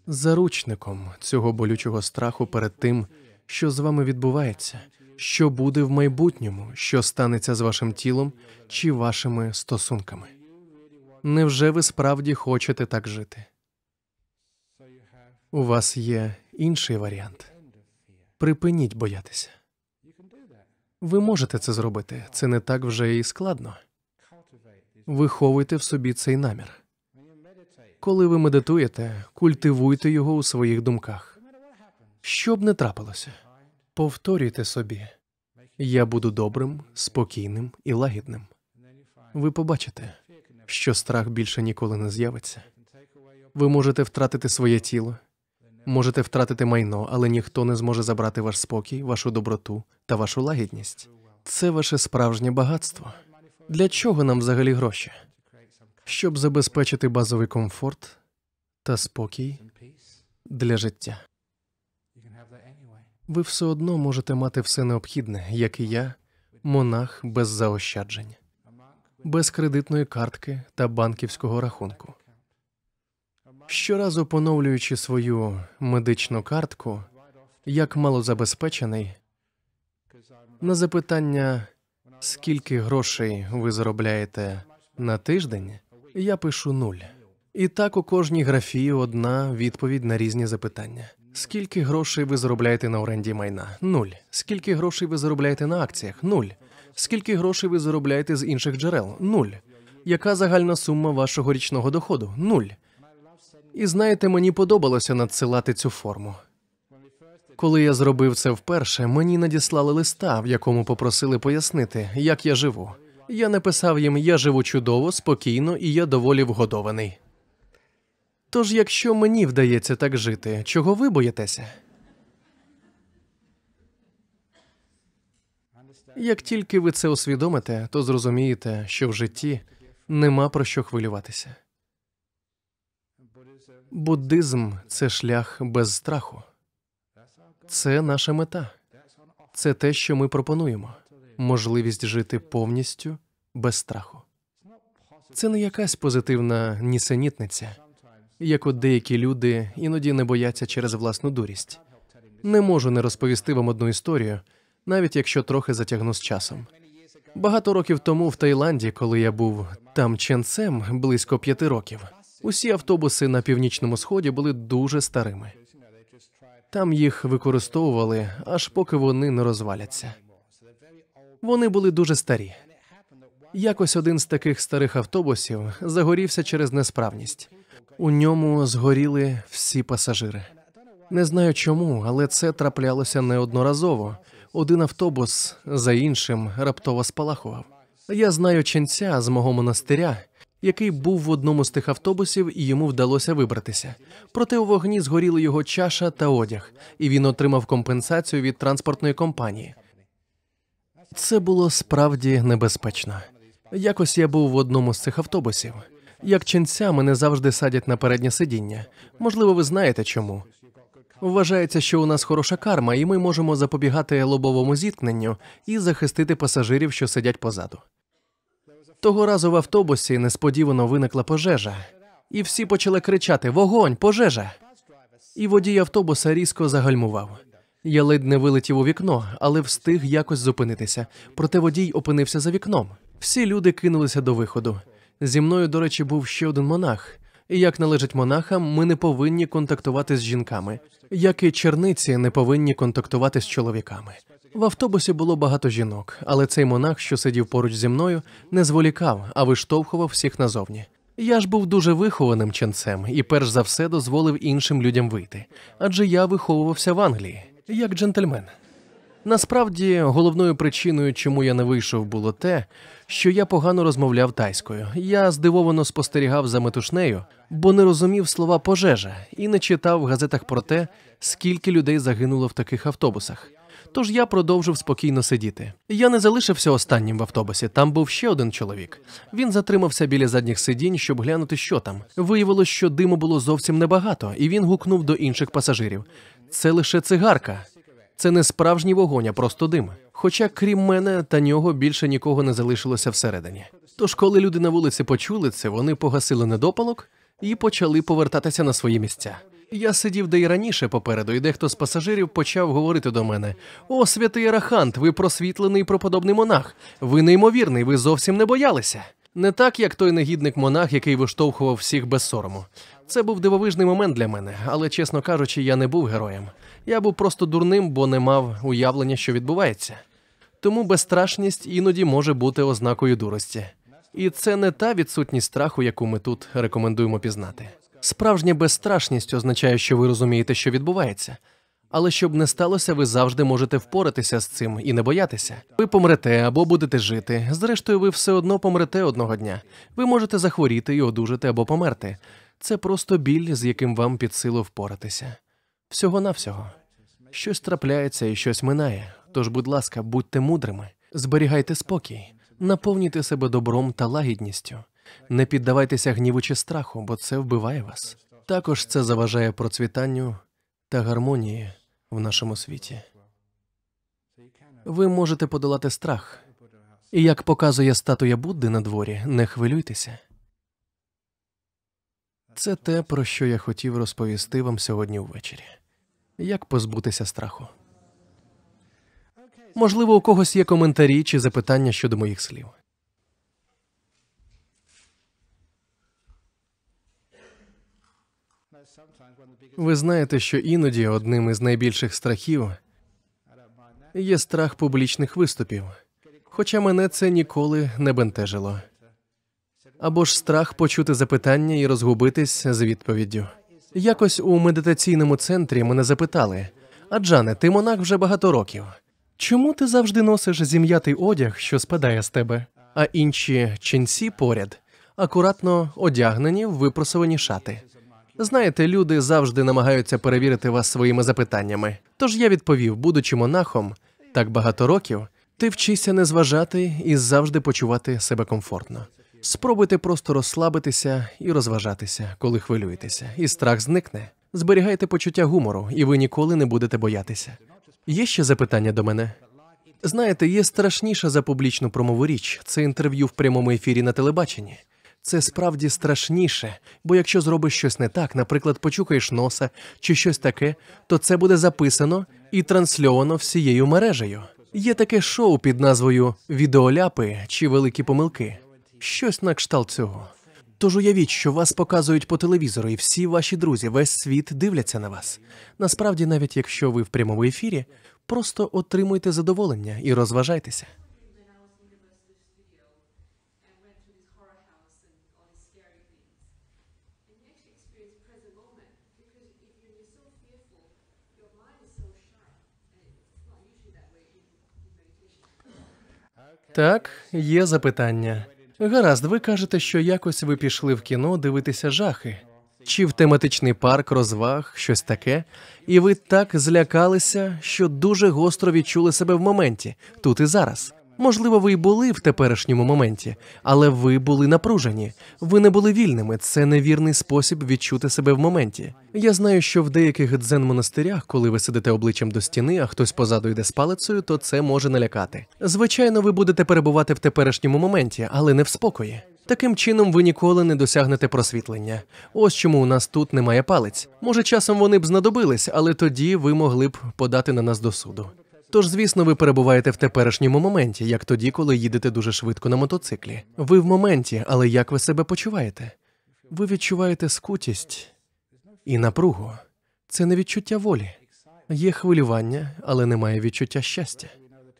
заручником цього болючого страху перед тим, що з вами відбувається, що буде в майбутньому, що станеться з вашим тілом чи вашими стосунками. Невже ви справді хочете так жити? У вас є інший варіант. Припиніть боятися. Ви можете це зробити, це не так вже і складно. Виховуйте в собі цей намір. Коли ви медитуєте, культивуйте його у своїх думках. Що б не трапилося, повторюйте собі: «Я буду добрим, спокійним і лагідним». Ви побачите, що страх більше ніколи не з'явиться. Ви можете втратити своє тіло, можете втратити майно, але ніхто не зможе забрати ваш спокій, вашу доброту та вашу лагідність. Це ваше справжнє багатство. Для чого нам взагалі гроші? Щоб забезпечити базовий комфорт та спокій для життя. Ви все одно можете мати все необхідне, як і я, монах без заощаджень, без кредитної картки та банківського рахунку. Щоразу поновлюючи свою медичну картку, як малозабезпечений, на запитання, скільки грошей ви заробляєте на тиждень, я пишу 0. І так у кожній графі одна відповідь на різні запитання. Скільки грошей ви заробляєте на оренді майна? 0. Скільки грошей ви заробляєте на акціях? 0. Скільки грошей ви заробляєте з інших джерел? 0. Яка загальна сума вашого річного доходу? 0. І знаєте, мені подобалося надсилати цю форму. Коли я зробив це вперше, мені надіслали листа, в якому попросили пояснити, як я живу. Я написав їм: «Я живу чудово, спокійно і я доволі вгодований». Тож, якщо мені вдається так жити, чого ви боїтеся? Як тільки ви це усвідомите, то зрозумієте, що в житті нема про що хвилюватися. Буддизм – це шлях без страху. Це наша мета. Це те, що ми пропонуємо. Можливість жити повністю без страху. Це не якась позитивна нісенітниця, як от деякі люди іноді не бояться через власну дурість. Не можу не розповісти вам одну історію, навіть якщо трохи затягну з часом. Багато років тому в Таїланді, коли я був там ченцем, близько 5 років, усі автобуси на північному сході були дуже старими. Там їх використовували, аж поки вони не розваляться. Вони були дуже старі. Якось один з таких старих автобусів загорівся через несправність. У ньому згоріли всі пасажири. Не знаю чому, але це траплялося неодноразово. Один автобус за іншим раптово спалахував. Я знаю ченця з мого монастиря, який був в одному з тих автобусів, і йому вдалося вибратися. Проте у вогні згоріли його чаша та одяг, і він отримав компенсацію від транспортної компанії. Це було справді небезпечно. Якось я був в одному з цих автобусів. Як ченця мене завжди садять на переднє сидіння. Можливо, ви знаєте чому. Вважається, що у нас хороша карма, і ми можемо запобігати лобовому зіткненню і захистити пасажирів, що сидять позаду. Того разу в автобусі несподівано виникла пожежа, і всі почали кричати «Вогонь! Пожежа!». І водій автобуса різко загальмував. Я ледь не вилетів у вікно, але встиг якось зупинитися. Проте водій опинився за вікном. Всі люди кинулися до виходу. Зі мною, до речі, був ще один монах. І як належить монахам, ми не повинні контактувати з жінками, як і черниці не повинні контактувати з чоловіками. В автобусі було багато жінок, але цей монах, що сидів поруч зі мною, не зволікав, а виштовхував всіх назовні. Я ж був дуже вихованим ченцем і перш за все дозволив іншим людям вийти, адже я виховувався в Англії, як джентльмен. Насправді, головною причиною, чому я не вийшов, було те, що я погано розмовляв тайською. Я здивовано спостерігав за метушнею, бо не розумів слова «пожежа» і не читав в газетах про те, скільки людей загинуло в таких автобусах. Тож я продовжив спокійно сидіти. Я не залишився останнім в автобусі, там був ще один чоловік. Він затримався біля задніх сидінь, щоб глянути, що там. Виявилось, що диму було зовсім небагато, і він гукнув до інших пасажирів. «Це лише цигарка. Це не справжній вогонь, а просто дим». Хоча крім мене та нього більше нікого не залишилося всередині. Тож коли люди на вулиці почули це, вони погасили недопалок і почали повертатися на свої місця. Я сидів де й раніше попереду, і дехто з пасажирів почав говорити до мене: «О, святий Арахант, ви просвітлений і преподобний монах! Ви неймовірний, ви зовсім не боялися!» Не так, як той негідник-монах, який виштовхував всіх без сорому. Це був дивовижний момент для мене, але, чесно кажучи, я не був героєм. Я був просто дурним, бо не мав уявлення, що відбувається. Тому безстрашність іноді може бути ознакою дурості. І це не та відсутність страху, яку ми тут рекомендуємо пізнати. Справжня безстрашність означає, що ви розумієте, що відбувається. Але щоб не сталося, ви завжди можете впоратися з цим і не боятися. Ви помрете або будете жити. Зрештою, ви все одно помрете одного дня. Ви можете захворіти і одужати або померти. Це просто біль, з яким вам під силу впоратися. Всього-навсього. Щось трапляється і щось минає. Тож, будь ласка, будьте мудрими. Зберігайте спокій. Наповнюйте себе добром та лагідністю. Не піддавайтеся гніву чи страху, бо це вбиває вас. Також це заважає процвітанню та гармонії в нашому світі. Ви можете подолати страх. І як показує статуя Будди на дворі, не хвилюйтеся. Це те, про що я хотів розповісти вам сьогодні ввечері. Як позбутися страху. Можливо, у когось є коментарі чи запитання щодо моїх слів. Ви знаєте, що іноді одним із найбільших страхів є страх публічних виступів, хоча мене це ніколи не бентежило. Або ж страх почути запитання і розгубитись з відповіддю. Якось у медитаційному центрі мене запитали: «Аджане, ти монах вже багато років. Чому ти завжди носиш зім'ятий одяг, що спадає з тебе, а інші ченці поряд акуратно одягнені в випросувані шати?» Знаєте, люди завжди намагаються перевірити вас своїми запитаннями. Тож я відповів: будучи монахом так багато років, ти вчишся не зважати і завжди почувати себе комфортно. Спробуйте просто розслабитися і розважатися, коли хвилюєтеся, і страх зникне. Зберігайте почуття гумору, і ви ніколи не будете боятися. Є ще запитання до мене? Знаєте, є страшніша за публічну промову річ – це інтерв'ю в прямому ефірі на телебаченні. Це справді страшніше, бо якщо зробиш щось не так, наприклад, почухаєш носа чи щось таке, то це буде записано і трансльовано всією мережею. Є таке шоу під назвою «Відеоляпи» чи «Великі помилки». Щось на кшталт цього. Тож уявіть, що вас показують по телевізору, і всі ваші друзі, весь світ дивляться на вас. Насправді, навіть якщо ви в прямому ефірі, просто отримуйте задоволення і розважайтеся. Так, є запитання. Гаразд, ви кажете, що якось ви пішли в кіно дивитися жахи. Чи в тематичний парк розваг, щось таке, і ви так злякалися, що дуже гостро відчули себе в моменті, тут і зараз. Можливо, ви й були в теперішньому моменті, але ви були напружені. Ви не були вільними. Це невірний спосіб відчути себе в моменті. Я знаю, що в деяких дзен-монастирях, коли ви сидите обличчям до стіни, а хтось позаду йде з палицею, то це може налякати. Звичайно, ви будете перебувати в теперішньому моменті, але не в спокої. Таким чином, ви ніколи не досягнете просвітлення. Ось чому у нас тут немає палиць. Може, часом вони б знадобились, але тоді ви могли б подати на нас до суду. Тож, звісно, ви перебуваєте в теперішньому моменті, як тоді, коли їдете дуже швидко на мотоциклі. Ви в моменті, але як ви себе почуваєте? Ви відчуваєте скутість і напругу. Це не відчуття волі. Є хвилювання, але немає відчуття щастя.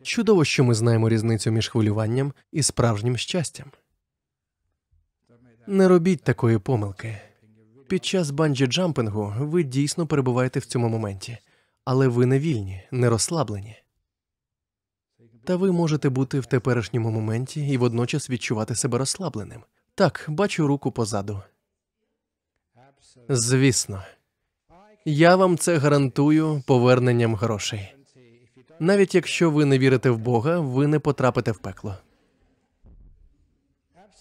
Чудово, що ми знаємо різницю між хвилюванням і справжнім щастям. Не робіть такої помилки. Під час банджі-джампингу ви дійсно перебуваєте в цьому моменті, але ви не вільні, не розслаблені. Та ви можете бути в теперішньому моменті і водночас відчувати себе розслабленим. Так, бачу руку позаду. Звісно. Я вам це гарантую поверненням грошей. Навіть якщо ви не вірите в Бога, ви не потрапите в пекло.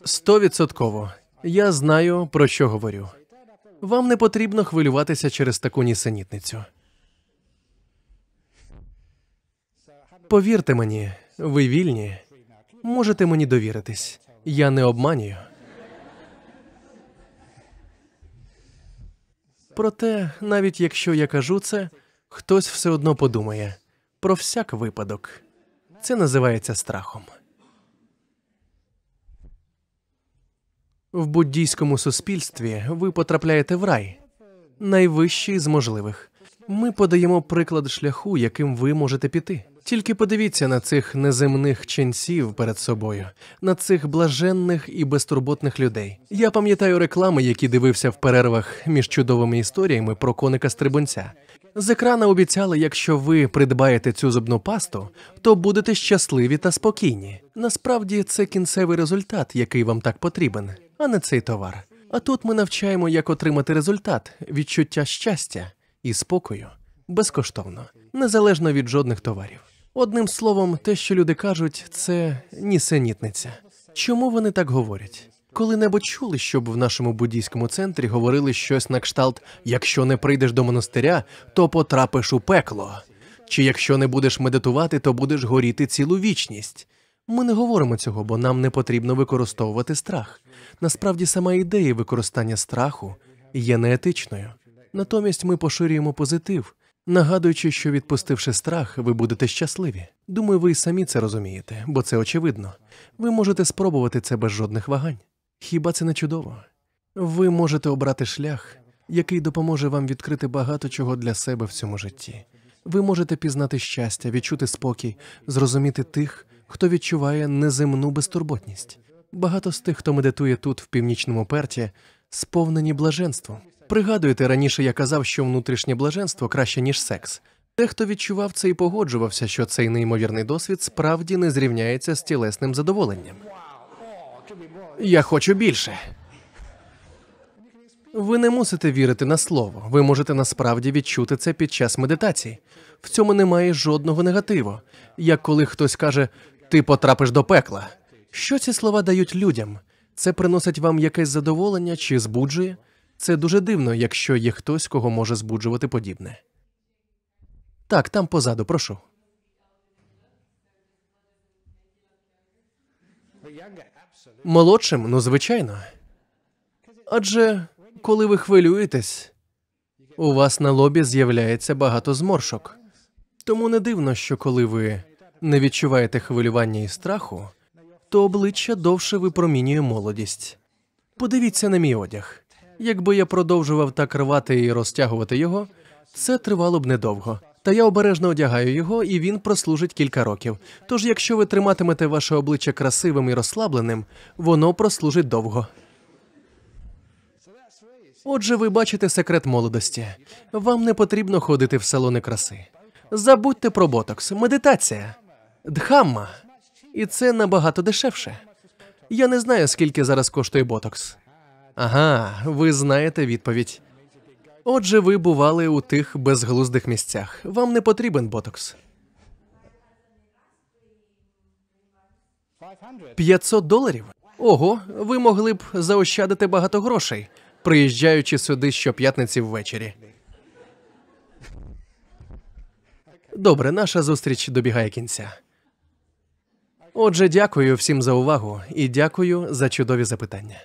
100%. Я знаю, про що говорю. Вам не потрібно хвилюватися через таку нісенітницю. Повірте мені, ви вільні. Можете мені довіритись. Я не обманюю. Проте, навіть якщо я кажу це, хтось все одно подумає. Про всяк випадок. Це називається страхом. В буддійському суспільстві ви потрапляєте в рай. Найвищий з можливих. Ми подаємо приклад шляху, яким ви можете піти. Тільки подивіться на цих неземних ченців перед собою, на цих блаженних і безтурботних людей. Я пам'ятаю реклами, які дивився в перервах між чудовими історіями про коника-стрибунця. З екрана обіцяли, якщо ви придбаєте цю зубну пасту, то будете щасливі та спокійні. Насправді, це кінцевий результат, який вам так потрібен, а не цей товар. А тут ми навчаємо, як отримати результат, відчуття щастя і спокою, безкоштовно, незалежно від жодних товарів. Одним словом, те, що люди кажуть, це нісенітниця. Чому вони так говорять? Коли-небудь чули, щоб в нашому буддійському центрі говорили щось на кшталт «якщо не прийдеш до монастиря, то потрапиш у пекло», чи «якщо не будеш медитувати, то будеш горіти цілу вічність». Ми не говоримо цього, бо нам не потрібно використовувати страх. Насправді, сама ідея використання страху є неетичною. Натомість ми поширюємо позитив, нагадуючи, що відпустивши страх, ви будете щасливі. Думаю, ви й самі це розумієте, бо це очевидно. Ви можете спробувати це без жодних вагань. Хіба це не чудово? Ви можете обрати шлях, який допоможе вам відкрити багато чого для себе в цьому житті. Ви можете пізнати щастя, відчути спокій, зрозуміти тих, хто відчуває неземну безтурботність. Багато з тих, хто медитує тут, в північному Перті, сповнені блаженством. Пригадуєте, раніше я казав, що внутрішнє блаженство краще, ніж секс. Дехто відчував це і погоджувався, що цей неймовірний досвід справді не зрівняється з тілесним задоволенням. Я хочу більше. Ви не мусите вірити на слово. Ви можете насправді відчути це під час медитації. В цьому немає жодного негативу. Як коли хтось каже «ти потрапиш до пекла». Що ці слова дають людям? Це приносить вам якесь задоволення чи збуджує? Це дуже дивно, якщо є хтось, кого може збуджувати подібне. Так, там позаду, прошу. Молодшим? Ну, звичайно. Адже, коли ви хвилюєтесь, у вас на лобі з'являється багато зморшок. Тому не дивно, що коли ви не відчуваєте хвилювання і страху, то обличчя довше випромінює молодість. Подивіться на мій одяг. Якби я продовжував так рвати і розтягувати його, це тривало б недовго. Та я обережно одягаю його, і він прослужить кілька років. Тож, якщо ви триматимете ваше обличчя красивим і розслабленим, воно прослужить довго. Отже, ви бачите секрет молодості. Вам не потрібно ходити в салони краси. Забудьте про ботокс. Медитація. Дхамма. І це набагато дешевше. Я не знаю, скільки зараз коштує ботокс. Ага, ви знаєте відповідь. Отже, ви бували у тих безглуздих місцях. Вам не потрібен ботокс. $500? Ого, ви могли б заощадити багато грошей, приїжджаючи сюди щоп'ятниці ввечері. Добре, наша зустріч добігає кінця. Отже, дякую всім за увагу і дякую за чудові запитання.